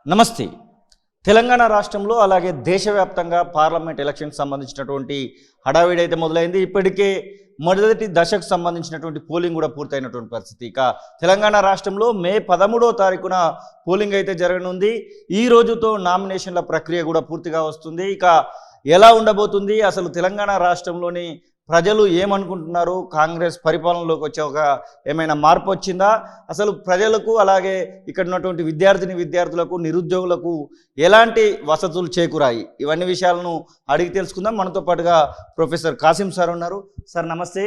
నమస్తే. తెలంగాణ రాష్ట్రంలో అలాగే దేశవ్యాప్తంగా పార్లమెంట్ ఎలక్షన్కి సంబంధించినటువంటి హడావిడి అయితే మొదలైంది. ఇప్పటికే మొదటి దశకు సంబంధించినటువంటి పోలింగ్ కూడా పూర్తయినటువంటి పరిస్థితి. ఇక తెలంగాణ రాష్ట్రంలో మే 13వ తారీఖున పోలింగ్ అయితే జరగనుంది. ఈ రోజుతో నామినేషన్ల ప్రక్రియ కూడా పూర్తిగా వస్తుంది. ఇక ఎలా ఉండబోతుంది, అసలు తెలంగాణ రాష్ట్రంలోని ప్రజలు ఏమనుకుంటున్నారు, కాంగ్రెస్ పరిపాలనలోకి వచ్చే ఏమైనా మార్పు వచ్చిందా, అసలు ప్రజలకు అలాగే ఇక్కడ ఉన్నటువంటి విద్యార్థులకు నిరుద్యోగులకు ఎలాంటి వసతులు చేకూరాయి, ఇవన్నీ విషయాలను అడిగి తెలుసుకుందాం. మనతో పాటుగా ప్రొఫెసర్ కాసిం సార్ ఉన్నారు. సార్ నమస్తే.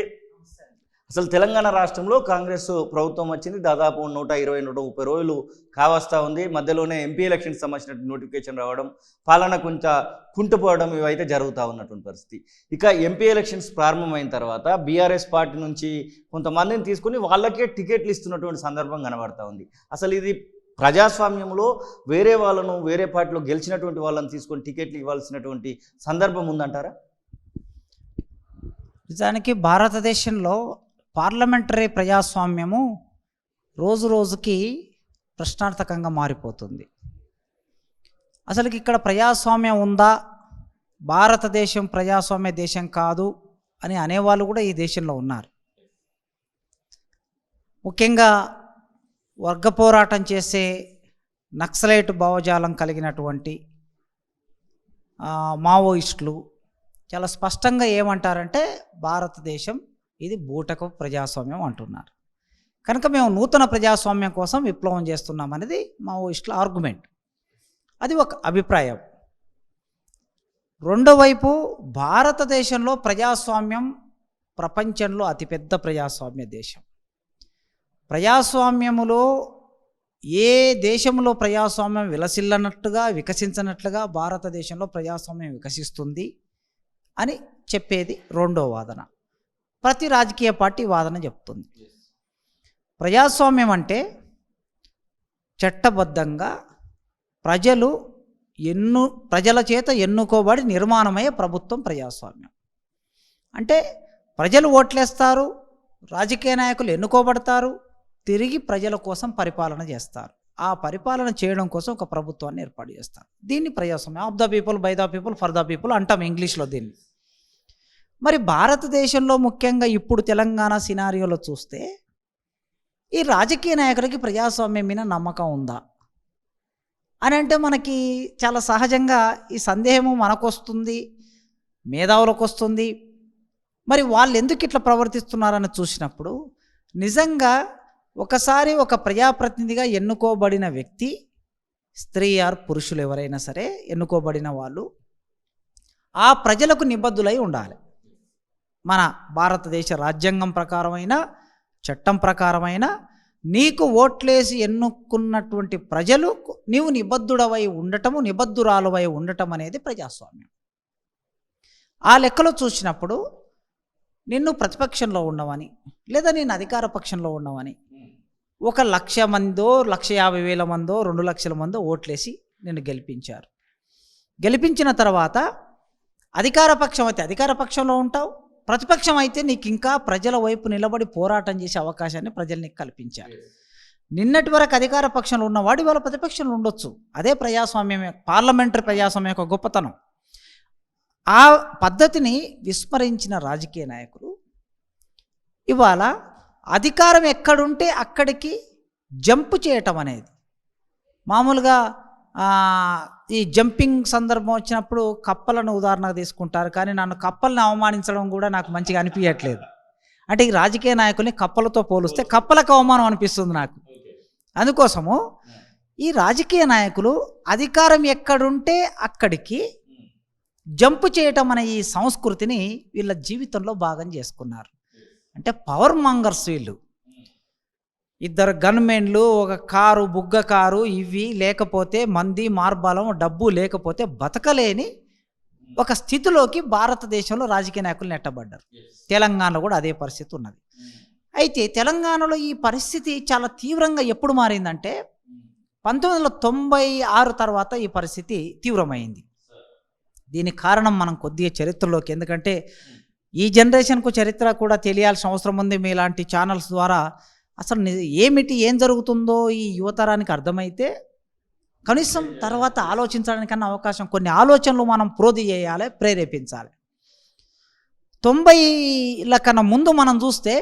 అసలు తెలంగాణ రాష్ట్రంలో కాంగ్రెస్ ప్రభుత్వం వచ్చింది, దాదాపు 120-130 రోజులు కావస్తా ఉంది. మధ్యలోనే ఎంపీ ఎలక్షన్కి సంబంధించిన నోటిఫికేషన్ రావడం, పాలన కొంచెం కుంటుపోవడం ఇవైతే జరుగుతూ ఉన్నటువంటి పరిస్థితి. ఇక ఎంపీ ఎలక్షన్స్ ప్రారంభమైన తర్వాత బీఆర్ఎస్ పార్టీ నుంచి కొంతమందిని తీసుకుని వాళ్ళకే టికెట్లు ఇస్తున్నటువంటి సందర్భం కనబడతా ఉంది. అసలు ఇది ప్రజాస్వామ్యంలో వేరే పార్టీలో గెలిచినటువంటి వాళ్ళని తీసుకొని టికెట్లు ఇవ్వాల్సినటువంటి సందర్భం ఉందంటారా? నిజానికి భారతదేశంలో పార్లమెంటరీ ప్రజాస్వామ్యము రోజు రోజుకి ప్రశ్నార్థకంగా మారిపోతుంది. అసలుకి ఇక్కడ ప్రజాస్వామ్యం ఉందా, భారతదేశం ప్రజాస్వామ్య దేశం కాదు అని అనేవాళ్ళు కూడా ఈ దేశంలో ఉన్నారు. ముఖ్యంగా వర్గ పోరాటం చేసే నక్సలైట్ భావజాలం కలిగినటువంటి మావోయిస్టులు చాలా స్పష్టంగా ఏమంటారంటే భారతదేశం ఇది బూటకు ప్రజాస్వామ్యం అంటున్నారు. కనుక మేము నూతన ప్రజాస్వామ్యం కోసం విప్లవం చేస్తున్నాం అనేది మావోయిస్టుల ఆర్గ్యుమెంట్. అది ఒక అభిప్రాయం. రెండో వైపు భారతదేశంలో ప్రజాస్వామ్యం ప్రపంచంలో అతిపెద్ద ప్రజాస్వామ్య దేశం. ప్రజాస్వామ్యములో ఏ దేశంలో ప్రజాస్వామ్యం వికసించనట్లుగా భారతదేశంలో ప్రజాస్వామ్యం వికసిస్తుంది అని చెప్పేది రెండో వాదన. ప్రతి రాజకీయ పార్టీ వాదన చెప్తుంది. ప్రజాస్వామ్యం అంటే చట్టబద్ధంగా ప్రజల చేత ఎన్నుకోబడి నిర్మాణమయ్యే ప్రభుత్వం ప్రజాస్వామ్యం. అంటే ప్రజలు ఓట్లేస్తారు, రాజకీయ నాయకులు ఎన్నుకోబడతారు, తిరిగి ప్రజల కోసం పరిపాలన చేస్తారు. ఆ పరిపాలన చేయడం కోసం ఒక ప్రభుత్వాన్ని ఏర్పాటు చేస్తారు. దీన్ని ప్రజాస్వామ్యం, of the people, by the people, for the people అంటాం ఇంగ్లీష్లో దీన్ని. మరి భారతదేశంలో ముఖ్యంగా ఇప్పుడు తెలంగాణ సినారియోలో చూస్తే ఈ రాజకీయ నాయకులకి ప్రజాస్వామ్యం మీద నమ్మకం ఉందా అని అంటే మనకి చాలా సహజంగా ఈ సందేహము మనకు వస్తుంది, మేధావులకు వస్తుంది. మరి వాళ్ళు ఎందుకు ఇట్లా ప్రవర్తిస్తున్నారని చూసినప్పుడు నిజంగా ఒకసారి ఒక ప్రజాప్రతినిధిగా ఎన్నుకోబడిన వ్యక్తి, స్త్రీ ఆర్ పురుషులు ఎవరైనా సరే ఎన్నుకోబడిన వాళ్ళు ఆ ప్రజలకు నిబద్ధులై ఉండాలి. మన భారతదేశ రాజ్యాంగం ప్రకారమైన, చట్టం ప్రకారమైన నీకు ఓట్లేసి ఎన్నుకున్నటువంటి ప్రజలు నీవు నిబద్ధురాలువై ఉండటం అనేది ప్రజాస్వామ్యం. ఆ లెక్కలో చూసినప్పుడు నిన్ను ప్రతిపక్షంలో ఉండవని లేదా నేను అధికార పక్షంలో ఉండవని 1,00,000 మందో, 1,50,000 మందో, 2,00,000 మందో ఓట్లేసి నిన్ను గెలిపించారు. గెలిపించిన తర్వాత అధికార పక్షం అయితే అధికార పక్షంలో ఉంటావు, ప్రతిపక్షం అయితే నీకు ఇంకా ప్రజల వైపు నిలబడి పోరాటం చేసే అవకాశాన్ని ప్రజలు నీకు కల్పించారు. నిన్నటి వరకు అధికార పక్షంలో ఉన్నవాడు ఇవాళ ప్రతిపక్షంలో ఉండొచ్చు. అదే ప్రజాస్వామ్యమే, పార్లమెంటరీ ప్రజాస్వామ్యం యొక్క గొప్పతనం. ఆ పద్ధతిని విస్మరించిన రాజకీయ నాయకులు ఇవాళ అధికారం ఎక్కడుంటే అక్కడికి జంప్ చేయటం అనేది మామూలుగా ఈ జంపింగ్ సందర్భం వచ్చినప్పుడు కప్పలను ఉదాహరణగా తీసుకుంటారు. కానీ నన్ను కప్పలను అవమానించడం కూడా నాకు మంచిగా అనిపించట్లేదు. అంటే ఈ రాజకీయ నాయకుల్ని కప్పలతో పోలిస్తే కప్పలకు అవమానం అనిపిస్తుంది నాకు. అందుకోసము ఈ రాజకీయ నాయకులు అధికారం ఎక్కడుంటే అక్కడికి జంప్ చేయటం అనే ఈ సంస్కృతిని వీళ్ళ జీవితంలో భాగం చేసుకున్నారు. అంటే పవర్ మంగర్స్ వీళ్ళు. 2 గన్మెన్లు, ఒక కారు, బుగ్గ కారు, ఇవి లేకపోతే మంది మార్బలం, డబ్బు లేకపోతే బతకలేని ఒక స్థితిలోకి భారతదేశంలో రాజకీయ నాయకులు నెట్టబడ్డారు. తెలంగాణలో కూడా అదే పరిస్థితి ఉన్నది. అయితే తెలంగాణలో ఈ పరిస్థితి చాలా తీవ్రంగా ఎప్పుడు మారిందంటే 1996 తర్వాత ఈ పరిస్థితి తీవ్రమైంది. దీనికి కారణం మనం కొద్దిగా చరిత్రలోకి, ఎందుకంటే ఈ జనరేషన్కు చరిత్ర కూడా తెలియాల్సిన అవసరం ఉంది. మీలాంటి ఛానల్స్ ద్వారా అసలు ఏం జరుగుతుందో ఈ యువతరానికి అర్థమైతే కనీసం తర్వాత ఆలోచించడానికన్నా అవకాశం, కొన్ని ఆలోచనలు మనం ప్రోధి చేయాలి, ప్రేరేపించాలి. 90ల కన్నా ముందు మనం చూస్తే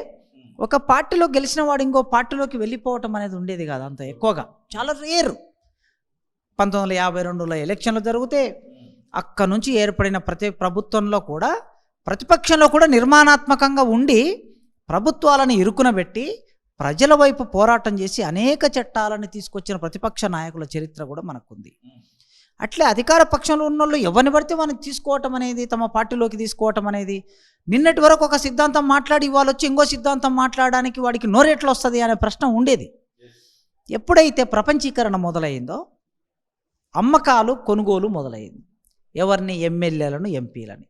ఒక పార్టీలో గెలిచిన వాడు ఇంకో పార్టీలోకి వెళ్ళిపోవటం అనేది ఉండేది కాదు అంత ఎక్కువగా, చాలా రేరు. 1952లో ఎలక్షన్లు జరిగితే అక్కడ నుంచి ఏర్పడిన ప్రతి ప్రభుత్వంలో కూడా, ప్రతిపక్షంలో కూడా నిర్మాణాత్మకంగా ఉండి ప్రభుత్వాలను ఇరుకునబెట్టి ప్రజల వైపు పోరాటం చేసి అనేక చట్టాలను తీసుకొచ్చిన ప్రతిపక్ష నాయకుల చరిత్ర కూడా మనకుంది. అట్లే అధికార పక్షంలో ఉన్న వాళ్ళు ఎవరిని పడితే మనకి తీసుకోవటం అనేది, తమ పార్టీలోకి తీసుకోవటం అనేది, నిన్నటి వరకు ఒక సిద్ధాంతం మాట్లాడి ఇవాళ వచ్చి ఇంకో సిద్ధాంతం మాట్లాడడానికి వాడికి నోరెట్లు వస్తుంది అనే ప్రశ్న ఉండేది. ఎప్పుడైతే ప్రపంచీకరణ మొదలైందో అమ్మకాలు కొనుగోలు మొదలైంది. ఎవరిని? ఎమ్మెల్యేలను, ఎంపీలని.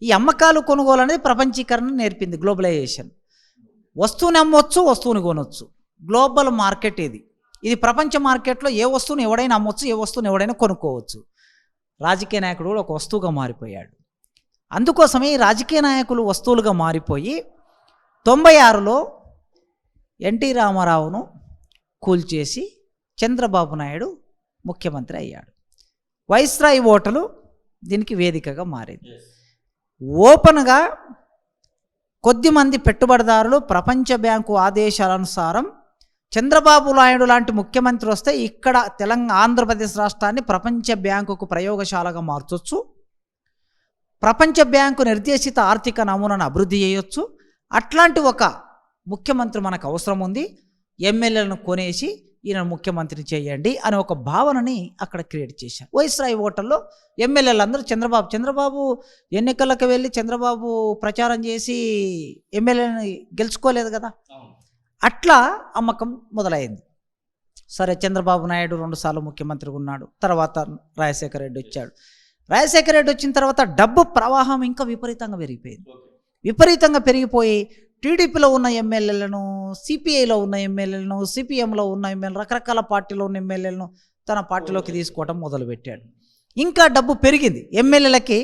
ఈ అమ్మకాలు కొనుగోలు అనేది ప్రపంచీకరణ నేర్పింది, గ్లోబలైజేషన్. వస్తువుని అమ్మొచ్చు, వస్తువుని కొనొచ్చు. గ్లోబల్ మార్కెట్ ఇది ప్రపంచ మార్కెట్లో ఏ వస్తువుని ఎవడైనా అమ్మొచ్చు, ఏ వస్తువుని ఎవడైనా కొనుక్కోవచ్చు. రాజకీయ నాయకుడు కూడా ఒక వస్తువుగా మారిపోయాడు. అందుకోసమే ఈ రాజకీయ నాయకులు వస్తువులుగా మారిపోయి 96లో ఎన్టీ రామారావును కూల్చేసి చంద్రబాబు నాయుడు ముఖ్యమంత్రి అయ్యాడు. వైస్రాయ్ ఓటలు దీనికి వేదికగా మారింది. ఓపెన్గా కొద్దిమంది పెట్టుబడిదారులు ప్రపంచ బ్యాంకు ఆదేశాలనుసారం చంద్రబాబు నాయుడు లాంటి ముఖ్యమంత్రి వస్తే ఇక్కడ ఆంధ్రప్రదేశ్ రాష్ట్రాన్ని ప్రపంచ బ్యాంకుకు ప్రయోగశాలగా మార్చొచ్చు, ప్రపంచ బ్యాంకు నిర్దేశిత ఆర్థిక నమూనాను అభివృద్ధి చేయొచ్చు, అట్లాంటి ఒక ముఖ్యమంత్రి మనకు అవసరం ఉంది, ఎమ్మెల్యేలను కొనేసి ఈయన ముఖ్యమంత్రిని చేయండి అనే ఒక భావనని అక్కడ క్రియేట్ చేశారు. వైస్రాయ్ ఓటర్లో ఎమ్మెల్యేలు అందరూ చంద్రబాబు ఎన్నికలకు వెళ్ళి చంద్రబాబు ప్రచారం చేసి ఎమ్మెల్యేని గెలుచుకోలేదు కదా, అట్లా అమ్మకం మొదలైంది. సరే, చంద్రబాబు నాయుడు 2 సార్లు ముఖ్యమంత్రిగా ఉన్నాడు. తర్వాత రాజశేఖర రెడ్డి వచ్చాడు. రాజశేఖర రెడ్డి వచ్చిన తర్వాత డబ్బు ప్రవాహం ఇంకా విపరీతంగా పెరిగిపోయి టీడీపీలో ఉన్న ఎమ్మెల్యేలను, సిపిఐలో ఉన్న ఎమ్మెల్యేలను, సిపిఎంలో ఉన్న ఎమ్మెల్యేలు, రకరకాల పార్టీలో ఉన్న ఎమ్మెల్యేలను తన పార్టీలోకి తీసుకోవడం మొదలుపెట్టాడు. ఇంకా డబ్బు పెరిగింది ఎమ్మెల్యేలకి.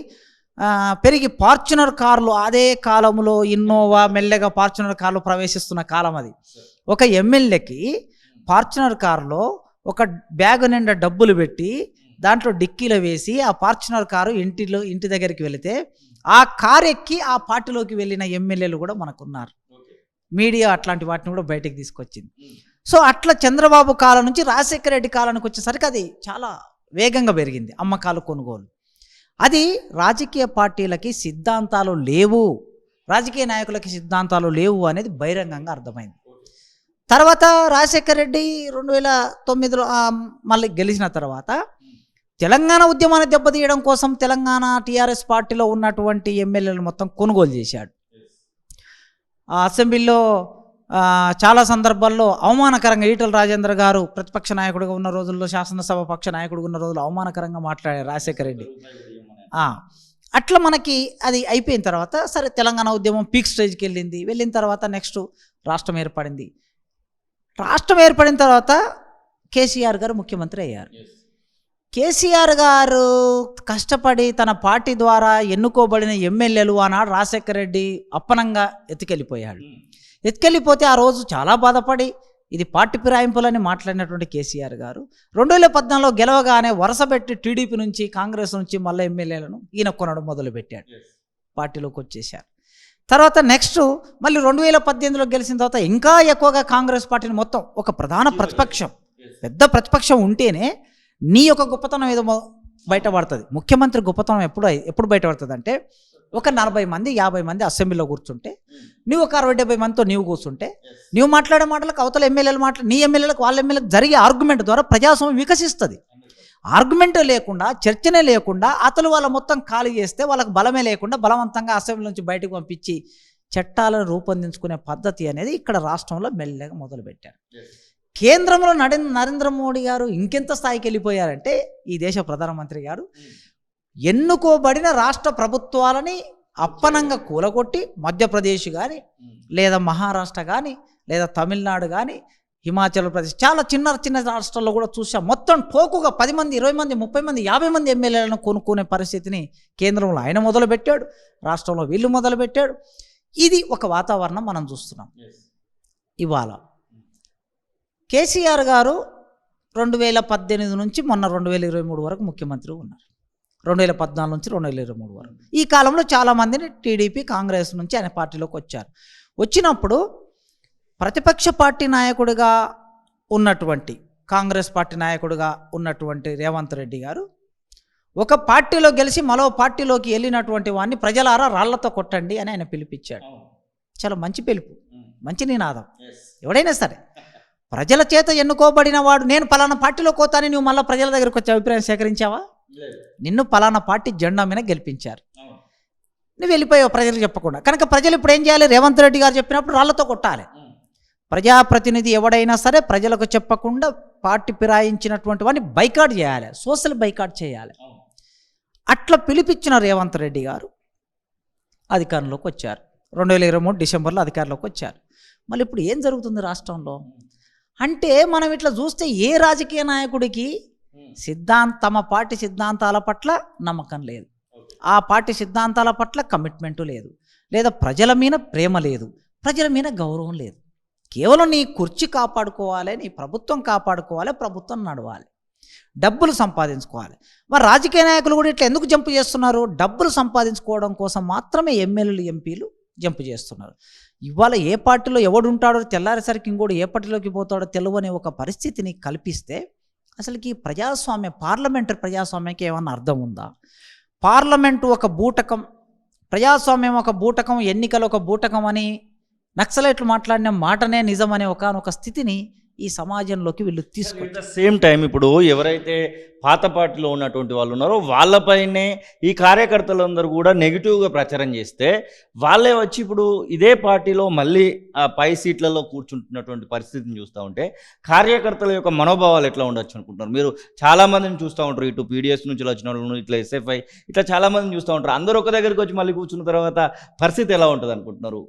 పెరిగి ఫార్చునర్ కార్లు, అదే కాలంలో ఇన్నోవా మెల్లగా ఫార్చునర్ కార్లు ప్రవేశిస్తున్న కాలం అది. ఒక ఎమ్మెల్యేకి ఫార్చునర్ కారులో ఒక బ్యాగ్ నిండా డబ్బులు పెట్టి దాంట్లో డిక్కీలో వేసి ఆ ఫార్చునర్ కారు ఇంటి దగ్గరికి వెళితే ఆ కారు ఎక్కి ఆ పార్టీలోకి వెళ్ళిన ఎమ్మెల్యేలు కూడా మనకున్నారు. మీడియా అట్లాంటి వాటిని కూడా బయటకు తీసుకొచ్చింది. సో అట్లా చంద్రబాబు కాలం నుంచి రాజశేఖర రెడ్డి కాలానికి వచ్చేసరికి అది చాలా వేగంగా పెరిగింది అమ్మకాలు కొనుగోలు. అది రాజకీయ పార్టీలకి సిద్ధాంతాలు లేవు, రాజకీయ నాయకులకి సిద్ధాంతాలు లేవు అనేది బహిరంగంగా అర్థమైంది. తర్వాత రాజశేఖర రెడ్డి 2009లో మళ్ళీ గెలిచిన తర్వాత తెలంగాణ ఉద్యమాన్ని దెబ్బతీయడం కోసం తెలంగాణ టీఆర్ఎస్ పార్టీలో ఉన్నటువంటి ఎమ్మెల్యేలు మొత్తం కొనుగోలు చేశాడు. ఆ అసెంబ్లీలో చాలా సందర్భాల్లో అవమానకరంగా ఈటల రాజేంద్ర గారు ప్రతిపక్ష నాయకుడిగా ఉన్న రోజుల్లో, శాసనసభ పక్ష నాయకుడిగా ఉన్న రోజుల్లో అవమానకరంగా మాట్లాడారు రాజశేఖర రెడ్డి. అట్లా మనకి అది అయిపోయిన తర్వాత సరే తెలంగాణ ఉద్యమం పీక్ స్టేజ్కి వెళ్ళిన తర్వాత నెక్స్ట్ రాష్ట్రం ఏర్పడింది. రాష్ట్రం ఏర్పడిన తర్వాత కేసీఆర్ గారు ముఖ్యమంత్రి అయ్యారు. కేసీఆర్ గారు కష్టపడి తన పార్టీ ద్వారా ఎన్నుకోబడిన ఎమ్మెల్యేలు ఆనాడు రాజశేఖర రెడ్డి అప్పనంగా ఎత్తుకెళ్ళిపోతే ఆ రోజు చాలా బాధపడి ఇది పార్టీ ఫిరాయింపులని మాట్లాడినటువంటి కేసీఆర్ గారు 2014లో గెలవగానే వరుసపెట్టి టీడీపీ నుంచి, కాంగ్రెస్ నుంచి మళ్ళీ ఎమ్మెల్యేలను ఈయన కొనడం మొదలుపెట్టాడు, పార్టీలోకి వచ్చేసారు. తర్వాత నెక్స్ట్ మళ్ళీ 2018లో గెలిచిన తర్వాత ఇంకా ఎక్కువగా కాంగ్రెస్ పార్టీని మొత్తం ఒక ప్రధాన ప్రతిపక్షం, పెద్ద ప్రతిపక్షం ఉంటేనే నీ యొక్క గొప్పతనం ఏదో బయటపడుతుంది. ముఖ్యమంత్రి గొప్పతనం ఎప్పుడు బయటపడుతుంది అంటే ఒక 40 మంది 50 మంది అసెంబ్లీలో కూర్చుంటే, నువ్వు ఒక 60-70 మందితో నీవు కూర్చుంటే, నువ్వు మాట్లాడే మాటలకు అవతల ఎమ్మెల్యేలు నీ ఎమ్మెల్యేలకు వాళ్ళ ఎమ్మెల్యేలకు జరిగే ఆర్గ్యుమెంట్ ద్వారా ప్రజాస్వామ్యం వికసిస్తుంది. ఆర్గ్యుమెంట్ లేకుండా, చర్చనే లేకుండా అతలు వాళ్ళ మొత్తం ఖాళీ చేస్తే వాళ్ళకు బలమే లేకుండా బలవంతంగా అసెంబ్లీ నుంచి బయటకు పంపించి చట్టాలను రూపొందించుకునే పద్ధతి అనేది ఇక్కడ రాష్ట్రంలో మెల్లగా మొదలుపెట్టారు. కేంద్రంలో నరేంద్ర మోడీ గారు ఇంకెంత స్థాయికి వెళ్ళిపోయారంటే, ఈ దేశ ప్రధానమంత్రి గారు ఎన్నుకోబడిన రాష్ట్ర ప్రభుత్వాలని అప్పనంగా కూలగొట్టి మధ్యప్రదేశ్ కానీ, లేదా మహారాష్ట్ర కానీ, లేదా తమిళనాడు కానీ, హిమాచల్ ప్రదేశ్, చాలా చిన్న రాష్ట్రాల్లో కూడా చూసాం. మొత్తం టోకుగా 10 మంది 20 మంది 30 మంది 50 మంది ఎమ్మెల్యేలను కొనుక్కునే పరిస్థితిని కేంద్రంలో ఆయన మొదలుపెట్టాడు, రాష్ట్రంలో వీళ్ళు మొదలుపెట్టాడు. ఇది ఒక వాతావరణం మనం చూస్తున్నాం. ఇవాళ కేసీఆర్ గారు 2018 నుంచి మొన్న 2023 వరకు ముఖ్యమంత్రి ఉన్నారు. 2014 నుంచి 2023 వరకు. ఈ కాలంలో చాలామందిని టీడీపీ కాంగ్రెస్ నుంచి ఆయన పార్టీలోకి వచ్చారు. వచ్చినప్పుడు ప్రతిపక్ష పార్టీ నాయకుడిగా ఉన్నటువంటి కాంగ్రెస్ పార్టీ నాయకుడిగా ఉన్నటువంటి రేవంత్ రెడ్డి గారు ఒక పార్టీలో గెలిచి మరో పార్టీలోకి వెళ్ళినటువంటి వాడిని ప్రజలారా రాళ్లతో కొట్టండి అని ఆయన పిలిపించాడు. చాలా మంచి పిలుపు, మంచి నినాదం. ఎవడైనా సరే ప్రజల చేత ఎన్నుకోబడిన వాడు నేను పలానా పార్టీలో కోతాని నువ్వు మళ్ళీ ప్రజల దగ్గరికి వచ్చే అభిప్రాయం సేకరించావా? నిన్ను పలానా పార్టీ జెండా మీద గెలిపించారు, నువ్వు వెళ్ళిపోయావు ప్రజలకు చెప్పకుండా. కనుక ప్రజలు ఇప్పుడు ఏం చేయాలి? రేవంత్ రెడ్డి గారు చెప్పినప్పుడు రాళ్లతో కొట్టాలి. ప్రజాప్రతినిధి ఎవడైనా సరే ప్రజలకు చెప్పకుండా పార్టీ ఫిరాయించినటువంటి వాడిని బైకాట్ చేయాలి, సోషల్ బైకాట్ చేయాలి. అట్లా పిలిపించిన రేవంత్ రెడ్డి గారు అధికారంలోకి వచ్చారు. 2023 డిసెంబర్లో అధికారంలోకి వచ్చారు. మళ్ళీ ఇప్పుడు ఏం జరుగుతుంది రాష్ట్రంలో అంటే మనం ఇట్లా చూస్తే ఏ రాజకీయ నాయకుడికి తమ పార్టీ సిద్ధాంతాల పట్ల నమ్మకం లేదు, ఆ పార్టీ సిద్ధాంతాల పట్ల కమిట్మెంటు లేదు, లేదా ప్రజల మీద ప్రేమ లేదు, ప్రజల మీద గౌరవం లేదు. కేవలం నీ కుర్చీ కాపాడుకోవాలి, నీ ప్రభుత్వం కాపాడుకోవాలి, ప్రభుత్వం నడవాలి, డబ్బులు సంపాదించుకోవాలి. మరి రాజకీయ నాయకులు కూడా ఇట్లా ఎందుకు జంపు చేస్తున్నారు? డబ్బులు సంపాదించుకోవడం కోసం మాత్రమే ఎమ్మెల్యేలు ఎంపీలు జంపు చేస్తున్నారు. ఇవాళ ఏ పార్టీలో ఎవడు ఉంటాడో తెల్లారేసరికి ఇంకోటి ఏ పార్టీలోకి పోతాడో తెలియని ఒక పరిస్థితిని కల్పిస్తే అసలుకి ప్రజాస్వామ్య పార్లమెంటరీ ప్రజాస్వామ్యానికి ఏమన్నా అర్థం ఉందా? పార్లమెంటు ఒక బూటకం, ప్రజాస్వామ్యం ఒక బూటకం, ఎన్నికలు ఒక బూటకం అని నక్సలైట్లు మాట్లాడిన మాటనే నిజమనే ఒకానొక స్థితిని ఈ సమాజంలోకి వీళ్ళు తీసుకొచ్చారు. సేమ్ టైం ఇప్పుడు ఎవరైతే పాత పార్టీలో ఉన్నటువంటి వాళ్ళు ఉన్నారో వాళ్ళపైనే ఈ కార్యకర్తలందరూ కూడా నెగిటివ్గా ప్రచారం చేస్తే వాళ్ళే వచ్చి ఇప్పుడు ఇదే పార్టీలో మళ్ళీ ఆ పై సీట్లలో కూర్చుంటున్నటువంటి పరిస్థితిని చూస్తూ ఉంటే కార్యకర్తల యొక్క మనోభావాలు ఎట్లా ఉండొచ్చు అనుకుంటున్నారు? మీరు చాలామందిని చూస్తూ ఉంటారు, ఇటు పీడిఎస్ నుంచి వచ్చిన వాళ్ళు, ఇట్లా ఎస్ఎఫ్ఐ, ఇట్లా చాలామందిని చూస్తూ ఉంటారు. అందరూ ఒక దగ్గరికి వచ్చి మళ్ళీ కూర్చున్న తర్వాత పరిస్థితి ఎలా ఉంటుంది అనుకుంటున్నారు?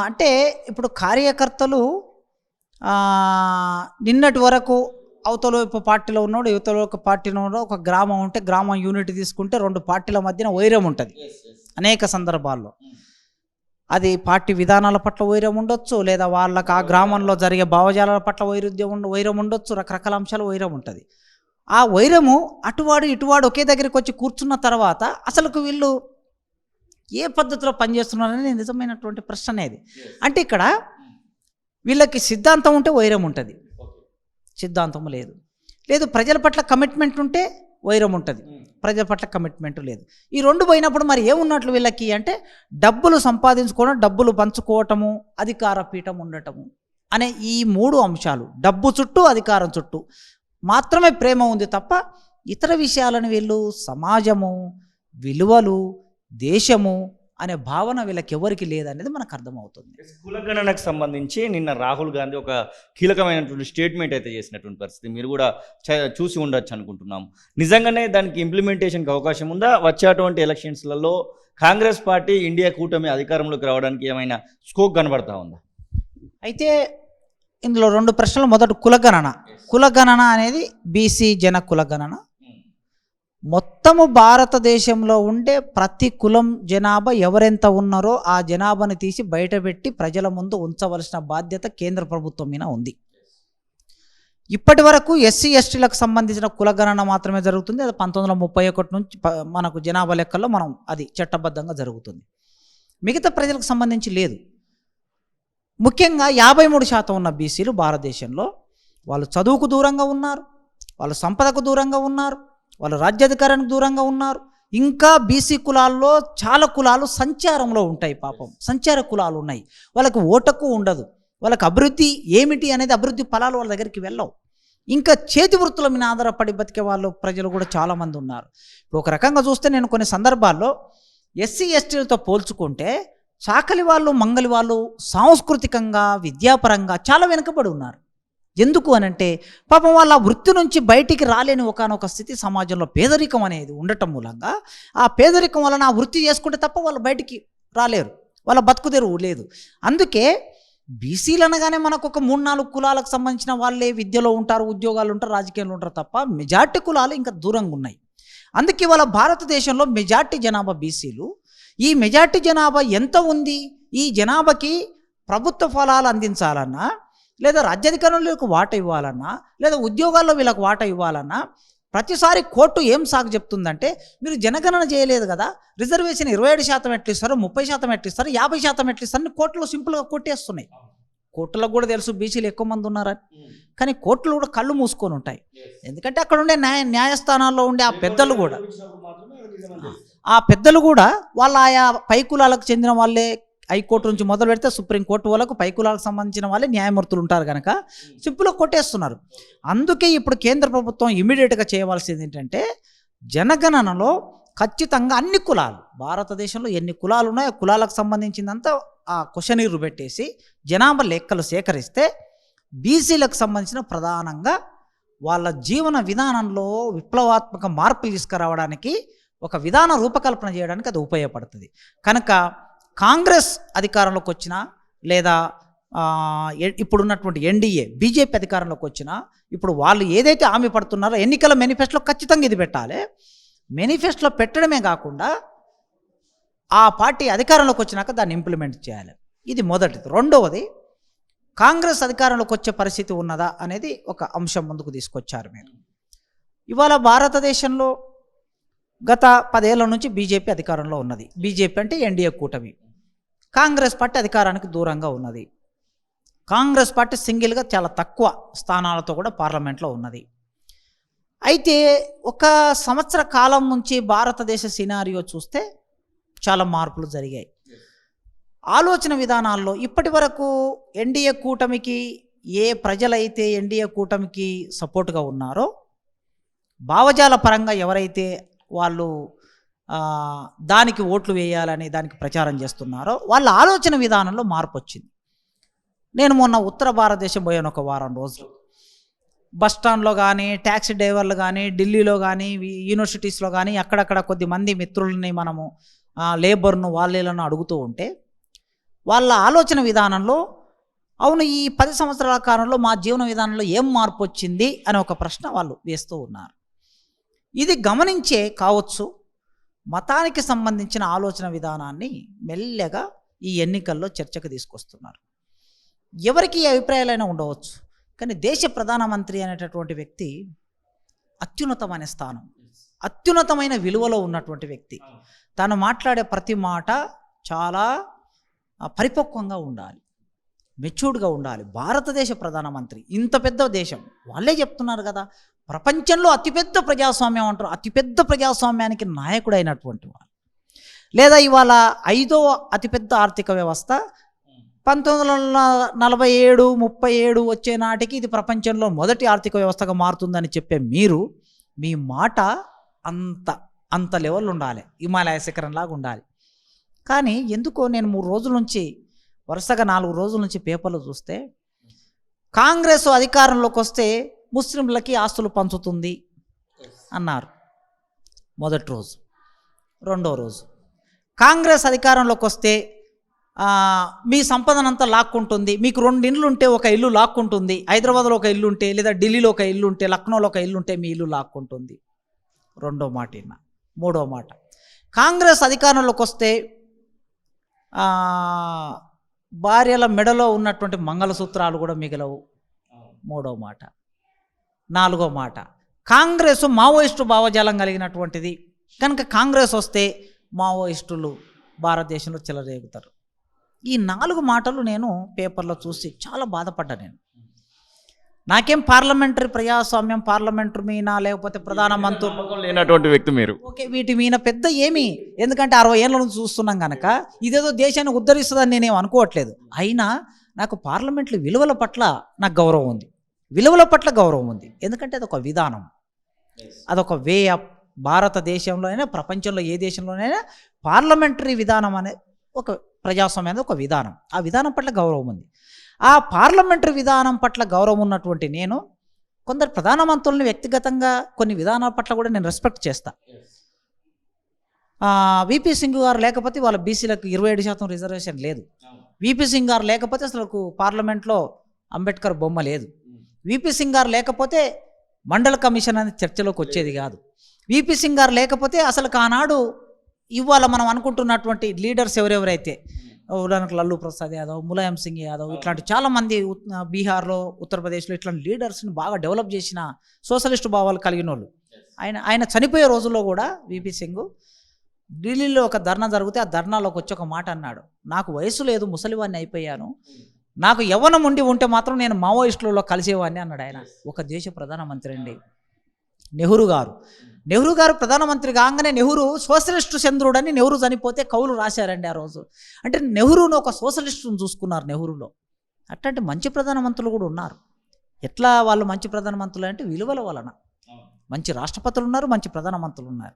అంటే ఇప్పుడు కార్యకర్తలు నిన్నటి వరకు అవతల వైపు పార్టీలో ఉన్నాడు, యువతల వైపు పార్టీలో ఉన్నాడు. ఒక గ్రామం ఉంటే గ్రామం యూనిట్ తీసుకుంటే రెండు పార్టీల మధ్యన వైరం ఉంటుంది అనేక సందర్భాల్లో. అది పార్టీ విధానాల పట్ల వైరం ఉండొచ్చు, లేదా వాళ్ళకి ఆ గ్రామంలో జరిగే భావజాలాల పట్ల వైరం ఉండొచ్చు, రకరకాల అంశాలు వైరం ఉంటుంది. ఆ వైరము అటువాడు ఇటువాడు ఒకే దగ్గరికి వచ్చి కూర్చున్న తర్వాత అసలుకు వీళ్ళు ఏ పద్ధతిలో పనిచేస్తున్నారని నిజమైనటువంటి ప్రశ్న అనేది. అంటే ఇక్కడ వీళ్ళకి సిద్ధాంతం ఉంటే వైరం ఉంటుంది, సిద్ధాంతం లేదు. లేదు ప్రజల పట్ల కమిట్మెంట్ ఉంటే వైరం ఉంటుంది, ప్రజల పట్ల కమిట్మెంట్ లేదు. ఈ రెండు పోయినప్పుడు మరి ఏమున్నట్లు వీళ్ళకి అంటే డబ్బులు సంపాదించుకోవడం, డబ్బులు పంచుకోవటము, అధికార పీఠం ఉండటము అనే ఈ మూడు అంశాలు, డబ్బు చుట్టూ అధికారం చుట్టూ మాత్రమే ప్రేమ ఉంది తప్ప ఇతర విషయాలను వీళ్ళు సమాజము, విలువలు, దేశము అనే భావన వీళ్ళకి ఎవరికి లేదనేది మనకు అర్థమవుతుంది. కులగణనకు సంబంధించి నిన్న రాహుల్ గాంధీ ఒక కీలకమైనటువంటి స్టేట్మెంట్ అయితే చేసినటువంటి పరిస్థితి మీరు కూడా చూసి ఉండొచ్చు అనుకుంటున్నాము. నిజంగానే దానికి ఇంప్లిమెంటేషన్కి అవకాశం ఉందా? వచ్చేటువంటి ఎలక్షన్స్లలో కాంగ్రెస్ పార్టీ ఇండియా కూటమి అధికారంలోకి రావడానికి ఏమైనా స్కోప్ కనబడతా ఉందా? అయితే ఇందులో రెండు ప్రశ్నలు. మొదటి కులగణన. కులగణన అనేది బీసీ జన కులగణన. మొత్తము భారతదేశంలో ఉండే ప్రతి కులం జనాభా ఎవరెంత ఉన్నారో ఆ జనాభాని తీసి బయటపెట్టి ప్రజల ముందు ఉంచవలసిన బాధ్యత కేంద్ర ప్రభుత్వం మీద ఉంది. ఇప్పటి వరకు ఎస్సీ ఎస్టీలకు సంబంధించిన కులగణన మాత్రమే జరుగుతుంది. అది 1931 నుంచి మనకు జనాభా లెక్కల్లో మనం అది చట్టబద్ధంగా జరుగుతుంది. మిగతా ప్రజలకు సంబంధించి లేదు. ముఖ్యంగా 53% ఉన్న బీసీలు భారతదేశంలో వాళ్ళు చదువుకు దూరంగా ఉన్నారు, వాళ్ళు సంపదకు దూరంగా ఉన్నారు, వాళ్ళు రాజ్యాధికారానికి దూరంగా ఉన్నారు. ఇంకా బీసీ కులాల్లో చాలా కులాలు సంచారంలో ఉంటాయి. పాపం సంచార కులాలు ఉన్నాయి, వాళ్ళకి ఓటకు ఉండదు, వాళ్ళకి అభివృద్ధి ఏమిటి అనేది అభివృద్ధి ఫలాలు వాళ్ళ దగ్గరికి వెళ్ళవు. ఇంకా చేతి వృత్తుల మీద ఆధారపడి బతికే వాళ్ళు ప్రజలు కూడా చాలామంది ఉన్నారు. ఇప్పుడు ఒక రకంగా చూస్తే నేను కొన్ని సందర్భాల్లో ఎస్సీ ఎస్టీలతో పోల్చుకుంటే చాకలి వాళ్ళు, మంగలి వాళ్ళు సాంస్కృతికంగా, విద్యాపరంగా చాలా వెనుకబడి ఉన్నారు. ఎందుకు అనంటే పాపం వాళ్ళ వృత్తి నుంచి బయటికి రాలేని ఒకానొక స్థితి సమాజంలో పేదరికం అనేది ఉండటం మూలంగా ఆ పేదరికం వలన ఆ వృత్తి చేసుకుంటే తప్ప వాళ్ళు బయటికి రాలేరు, వాళ్ళ బతుకు తెరువు లేదు. అందుకే బీసీలు అనగానే మనకు ఒక 3-4 కులాలకు సంబంధించిన వాళ్ళే విద్యలో ఉంటారు, ఉద్యోగాలు ఉంటారు, రాజకీయాలు ఉంటారు తప్ప మెజార్టీ కులాలు ఇంకా దూరంగా ఉన్నాయి. అందుకే వాళ్ళ భారతదేశంలో మెజార్టీ జనాభా బీసీలు. ఈ మెజార్టీ జనాభా ఎంత ఉంది? ఈ జనాభాకి ప్రభుత్వ ఫలాలు అందించాలన్నా, లేదా రాజ్యాధికారంలో వీళ్ళకి వాటా ఇవ్వాలన్నా, లేదా ఉద్యోగాల్లో వీళ్ళకి వాటా ఇవ్వాలన్నా ప్రతిసారి కోర్టు ఏం సాగు చెప్తుందంటే, మీరు జనగణన చేయలేదు కదా, రిజర్వేషన్ 27% ఎట్లు ఇస్తారు, 30% ఎట్లు ఇస్తారు, 50% ఎట్లు ఇస్తారు అని కోర్టులో సింపుల్గా కొట్టేస్తున్నాయి. కోర్టులకు కూడా తెలుసు బీసీలు ఎక్కువ మంది ఉన్నారని, కానీ కోర్టులు కూడా కళ్ళు మూసుకొని ఉంటాయి. ఎందుకంటే అక్కడ ఉండే న్యాయస్థానాల్లో ఉండే ఆ పెద్దలు కూడా వాళ్ళ ఆయా పై కులాలకు చెందిన వాళ్ళే. హైకోర్టు నుంచి మొదలు పెడితే సుప్రీంకోర్టు వాళ్ళకు పై కులాలకు సంబంధించిన వాళ్ళే న్యాయమూర్తులు ఉంటారు కనుక సింపుల్గా కొట్టేస్తున్నారు. అందుకే ఇప్పుడు కేంద్ర ప్రభుత్వం ఇమీడియట్గా చేయవలసింది ఏంటంటే, జనగణనలో ఖచ్చితంగా అన్ని కులాలు, భారతదేశంలో ఎన్ని కులాలు ఉన్నాయో ఆ కులాలకు సంబంధించిందంతా ఆ క్వశ్చనీరు పెట్టేసి జనాభా లెక్కలు సేకరిస్తే బీసీలకు సంబంధించిన ప్రధానంగా వాళ్ళ జీవన విధానంలో విప్లవాత్మక మార్పులు తీసుకురావడానికి ఒక విధాన రూపకల్పన చేయడానికి అది ఉపయోగపడుతుంది. కనుక కాంగ్రెస్ అధికారంలోకి వచ్చినా, లేదా ఇప్పుడున్నటువంటి ఎన్డీఏ బీజేపీ అధికారంలోకి వచ్చినా, ఇప్పుడు వాళ్ళు ఏదైతే హామీ పడుతున్నారో ఎన్నికల మేనిఫెస్టోలో ఖచ్చితంగా ఇది పెట్టాలి. మేనిఫెస్టోలో పెట్టడమే కాకుండా ఆ పార్టీ అధికారంలోకి వచ్చినాక దాన్ని ఇంప్లిమెంట్ చేయాలి. ఇది మొదటిది. రెండవది, కాంగ్రెస్ అధికారంలోకి వచ్చే పరిస్థితి ఉన్నదా అనేది ఒక అంశం ముందుకు తీసుకొచ్చారు మీరు. ఇవాళ భారతదేశంలో గత 10 ఏళ్ల నుంచి బీజేపీ అధికారంలో ఉన్నది. బీజేపీ అంటే ఎన్డీఏ కూటమి. కాంగ్రెస్ పార్టీ అధికారానికి దూరంగా ఉన్నది. కాంగ్రెస్ పార్టీ సింగిల్గా చాలా తక్కువ స్థానాలతో కూడా పార్లమెంట్లో ఉన్నది. అయితే ఒక సంవత్సర కాలం నుంచి భారతదేశ సినారియో చూస్తే చాలా మార్పులు జరిగాయి. ఆలోచన విధానాల్లో ఇప్పటి వరకు ఎన్డీఏ కూటమికి ఏ ప్రజలైతే ఎన్డీఏ కూటమికి సపోర్ట్గా ఉన్నారో, భావజాల పరంగా ఎవరైతే వాళ్ళు దానికి ఓట్లు వేయాలని దానికి ప్రచారం చేస్తున్నారో వాళ్ళ ఆలోచన విధానంలో మార్పు వచ్చింది. నేను మొన్న ఉత్తర భారతదేశం పోయాను ఒక వారం రోజులు. బస్టాండ్లో కానీ, ట్యాక్సీ డ్రైవర్లు కానీ, ఢిల్లీలో కానీ, యూనివర్సిటీస్లో కానీ అక్కడక్కడ కొద్దిమంది మిత్రులని మనము లేబర్ను వాళ్ళను అడుగుతూ ఉంటే వాళ్ళ ఆలోచన విధానంలో, అవును ఈ 10 సంవత్సరాల కాలంలో మా జీవన విధానంలో ఏం మార్పు వచ్చింది అనే ఒక ప్రశ్న వాళ్ళు వేస్తూ ఉన్నారు. ఇది గమనించే కావచ్చు మతానికి సంబంధించిన ఆలోచన విధానాన్ని మెల్లగా ఈ ఎన్నికల్లో చర్చకు తీసుకొస్తున్నారు. ఎవరికి ఏ అభిప్రాయాలైనా ఉండవచ్చు, కానీ దేశ ప్రధానమంత్రి అనేటటువంటి వ్యక్తి అత్యున్నతమైన స్థానం, అత్యున్నతమైన విలువలో ఉన్నటువంటి వ్యక్తి. తాను మాట్లాడే ప్రతి మాట చాలా పరిపక్వంగా ఉండాలి, మెచ్యూర్డ్గా ఉండాలి. భారతదేశ ప్రధానమంత్రి, ఇంత పెద్ద దేశం, వాళ్ళే చెప్తున్నారు కదా ప్రపంచంలో అతిపెద్ద ప్రజాస్వామ్యం అంటారు. అతిపెద్ద ప్రజాస్వామ్యానికి నాయకుడు అయినటువంటి వాళ్ళు, లేదా ఇవాళ 5వ అతిపెద్ద ఆర్థిక వ్యవస్థ 1947, 37 వచ్చే నాటికి ఇది ప్రపంచంలో మొదటి ఆర్థిక వ్యవస్థగా మారుతుందని చెప్పే మీరు, మీ మాట అంత లెవెల్ ఉండాలి, హిమాలయ శిఖరంలాగా ఉండాలి. కానీ ఎందుకో నేను 3 రోజుల నుంచి వరుసగా 4 రోజుల నుంచి పేపర్లు చూస్తే కాంగ్రెస్ అధికారంలోకి వస్తే ముస్లింలకి ఆస్తులు పంచుతుంది అన్నారు మొదటి రోజు. రెండో రోజు కాంగ్రెస్ అధికారంలోకి వస్తే మీ సంపదనంతా లాక్కుంటుంది, మీకు 2 ఇండ్లు ఉంటే ఒక ఇల్లు లాక్కుంటుంది, హైదరాబాద్లో ఒక ఇల్లు ఉంటే, లేదా ఢిల్లీలో ఒక ఇల్లు ఉంటే, లక్నోలో ఒక ఇల్లు ఉంటే మీ ఇల్లు లాక్కుంటుంది. రెండో మాట విన్నా. మూడో మాట, కాంగ్రెస్ అధికారంలోకి వస్తే భార్యల మెడలో ఉన్నటువంటి మంగళసూత్రాలు కూడా మిగలవు. మూడో మాట. నాలుగో మాట, కాంగ్రెస్ మావోయిస్టు భావజాలం కలిగినటువంటిది కనుక కాంగ్రెస్ వస్తే మావోయిస్టులు భారతదేశంలో చెలరేగుతారు. ఈ 4 మాటలు నేను పేపర్లో చూసి చాలా బాధపడ్డా. నాకేం పార్లమెంటరీ ప్రజాస్వామ్యం, పార్లమెంటరీ మీనా లేకపోతే ప్రధానమంత్రులు లేనటువంటి వ్యక్తి మీరు, ఓకే, వీటి మీన పెద్ద ఏమి, ఎందుకంటే 60 ఏళ్ళ నుంచి చూస్తున్నాం కనుక ఇదేదో దేశాన్ని ఉద్ధరిస్తుందని నేనేం అనుకోవట్లేదు. అయినా నాకు పార్లమెంటరీ విలువల పట్ల నాకు గౌరవం ఉంది, విలువల పట్ల గౌరవం ఉంది. ఎందుకంటే అదొక విధానం, అదొక వే ఆఫ్. భారతదేశంలోనైనా ప్రపంచంలో ఏ దేశంలోనైనా పార్లమెంటరీ విధానం అనే ఒక ప్రజాస్వామ్యం అనేది ఒక విధానం, ఆ విధానం పట్ల గౌరవం ఉంది. ఆ పార్లమెంటరీ విధానం పట్ల గౌరవం ఉన్నటువంటి నేను కొందరు ప్రధానమంత్రులను వ్యక్తిగతంగా కొన్ని విధానాల పట్ల కూడా నేను రెస్పెక్ట్ చేస్తా. విపి సింగ్ గారు లేకపోతే వాళ్ళ బీసీలకు 27% రిజర్వేషన్ లేదు. విపి సింగ్ గారు లేకపోతే అసలు పార్లమెంట్లో అంబేద్కర్ బొమ్మ లేదు. విపి సింగ్ గారు లేకపోతే మండల కమిషన్ అనేది చర్చలోకి వచ్చేది కాదు. విపి సింగ్ గారు లేకపోతే అసలు ఆనాడు ఇవాళ మనం అనుకుంటున్నటువంటి లీడర్స్ ఎవరెవరైతే ఉదాహరణకు లల్లు ప్రసాద్ యాదవ్, ములాయం సింగ్ యాదవ్, ఇట్లాంటి చాలామంది బీహార్లో, ఉత్తరప్రదేశ్లో ఇట్లాంటి లీడర్స్ని బాగా డెవలప్ చేసిన సోషలిస్టు భావాలు కలిగిన వాళ్ళు. ఆయన చనిపోయే రోజుల్లో కూడా విపి సింగ్ ఢిల్లీలో ఒక ధర్నా జరిగితే ఆ ధర్నాలోకి వచ్చి ఒక మాట అన్నాడు, నాకు వయసు లేదు, ముసలివాడిని అయిపోయాను, నాకు యవ్వనం ఉంటే మాత్రం నేను మావోయిస్టులలో కలిసేవాడిని అన్నాడు. ఆయన ఒక దేశ ప్రధానమంత్రి అండి. నెహ్రూ గారు ప్రధానమంత్రి కాగానే నెహ్రూ సోషలిస్టు చంద్రుడని నెహ్రూ చనిపోతే కవులు రాశారండి ఆ రోజు. అంటే నెహ్రూను ఒక సోషలిస్టును చూసుకున్నారు నెహ్రూలో. అట్లాంటి మంచి ప్రధానమంత్రులు కూడా ఉన్నారు. ఎట్లా వాళ్ళు మంచి ప్రధానమంత్రులు అంటే విలువల వలన. మంచి రాష్ట్రపతులు ఉన్నారు, మంచి ప్రధానమంత్రులు ఉన్నారు.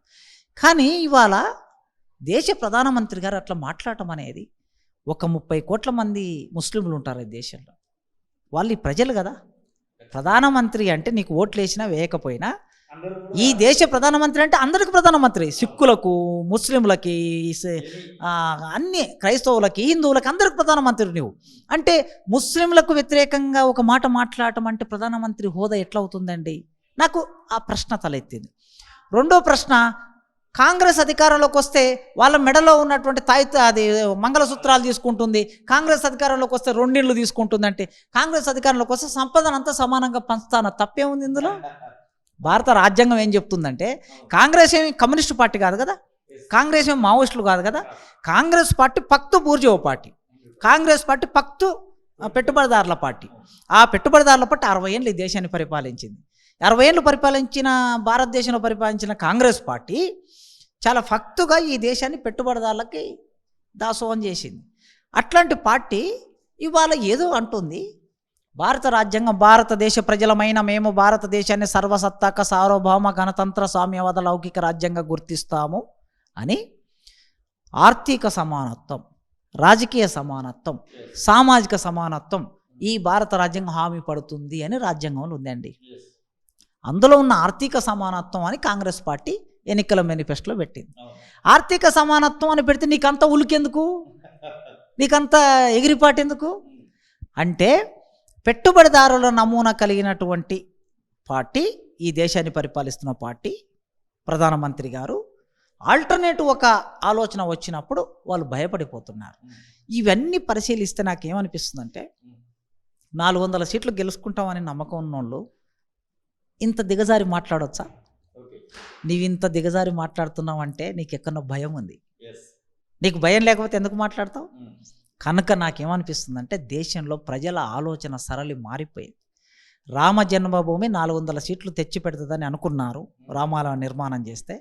కానీ ఇవాళ దేశ ప్రధానమంత్రి గారు అట్లా మాట్లాడటం అనేది, ఒక 30 కోట్ల మంది ముస్లింలు ఉంటారు ఈ దేశంలో, వాళ్ళు ఈ ప్రజలు కదా. ప్రధానమంత్రి అంటే నీకు ఓట్లు వేసినా వేయకపోయినా ఈ దేశ ప్రధానమంత్రి అంటే అందరికి ప్రధానమంత్రి, సిక్కులకు, ముస్లింలకి, అన్ని క్రైస్తవులకి, హిందువులకి, అందరికి ప్రధానమంత్రి నువ్వు. అంటే ముస్లింలకు వ్యతిరేకంగా ఒక మాట మాట్లాడటం అంటే ప్రధానమంత్రి హోదా ఎట్లా అవుతుందండి? నాకు ఆ ప్రశ్న తలెత్తింది. రెండో ప్రశ్న, కాంగ్రెస్ అధికారంలోకి వస్తే వాళ్ళ మెడలో ఉన్నటువంటి అది మంగళసూత్రాలు తీసుకుంటుంది, కాంగ్రెస్ అధికారంలోకి వస్తే 2 ఇళ్ళు తీసుకుంటుందంటే, కాంగ్రెస్ అధికారంలోకి వస్తే సంపదనంతా సమానంగా పంచుతాన తప్పేముంది ఇందులో? భారత రాజ్యాంగం ఏం చెప్తుందంటే, కాంగ్రెస్ ఏమి కమ్యూనిస్టు పార్టీ కాదు కదా, కాంగ్రెస్ ఏమి మావోయిస్టులు కాదు కదా. కాంగ్రెస్ పార్టీ పక్తు బూర్జువా పార్టీ, కాంగ్రెస్ పార్టీ పక్తు పెట్టుబడిదారుల పార్టీ. ఆ పెట్టుబడిదారుల పార్టీ 60 ఏళ్ళు ఈ దేశాన్ని పరిపాలించింది. 60 ఏళ్ళు పరిపాలించిన భారతదేశంలో పరిపాలించిన కాంగ్రెస్ పార్టీ చాలా ఫక్తుగా ఈ దేశాన్ని పెట్టుబడిదారులకి దాసోహం చేసింది. అట్లాంటి పార్టీ ఇవాళ ఏదో అంటుంది, భారత రాజ్యాంగం భారతదేశ ప్రజలమైన మేము భారతదేశాన్ని సర్వసత్తాక సార్వభౌమ గణతంత్ర సామ్యవాద లౌకిక రాజ్యంగా గుర్తిస్తాము అని ఆర్థిక సమానత్వం, రాజకీయ సమానత్వం, సామాజిక సమానత్వం ఈ భారత రాజ్యాంగం హామీ పడుతుంది అని రాజ్యాంగంలో ఉందండి. అందులో ఉన్న ఆర్థిక సమానత్వం అని కాంగ్రెస్ పార్టీ ఎన్నికల మేనిఫెస్టోలో పెట్టింది. ఆర్థిక సమానత్వం అని పెడితే నీకంత ఉలికెందుకు, నీకంత ఎగిరిపాటు ఎందుకు? అంటే పెట్టుబడిదారుల నమూనా కలిగినటువంటి పార్టీ ఈ దేశాన్ని పరిపాలిస్తున్న పార్టీ, ప్రధానమంత్రి గారు ఆల్టర్నేటివ్ ఒక ఆలోచన వచ్చినప్పుడు వాళ్ళు భయపడిపోతున్నారు. ఇవన్నీ పరిశీలిస్తే నాకేమనిపిస్తుందంటే, 400 సీట్లు గెలుచుకుంటామని నమ్మకం ఉన్నోళ్ళు ఇంత దిగజారి మాట్లాడవచ్చా? నీవు ఇంత దిగజారి మాట్లాడుతున్నావు అంటే నీకు ఎక్కడో భయం ఉంది. నీకు భయం లేకపోతే ఎందుకు మాట్లాడతావు? కనుక నాకేమనిపిస్తుందంటే, దేశంలో ప్రజల ఆలోచన సరళి మారిపోయింది. రామ జన్మభూమి 400 సీట్లు తెచ్చి పెడుతుందని అనుకున్నారు. రామాలయం నిర్మాణం చేస్తే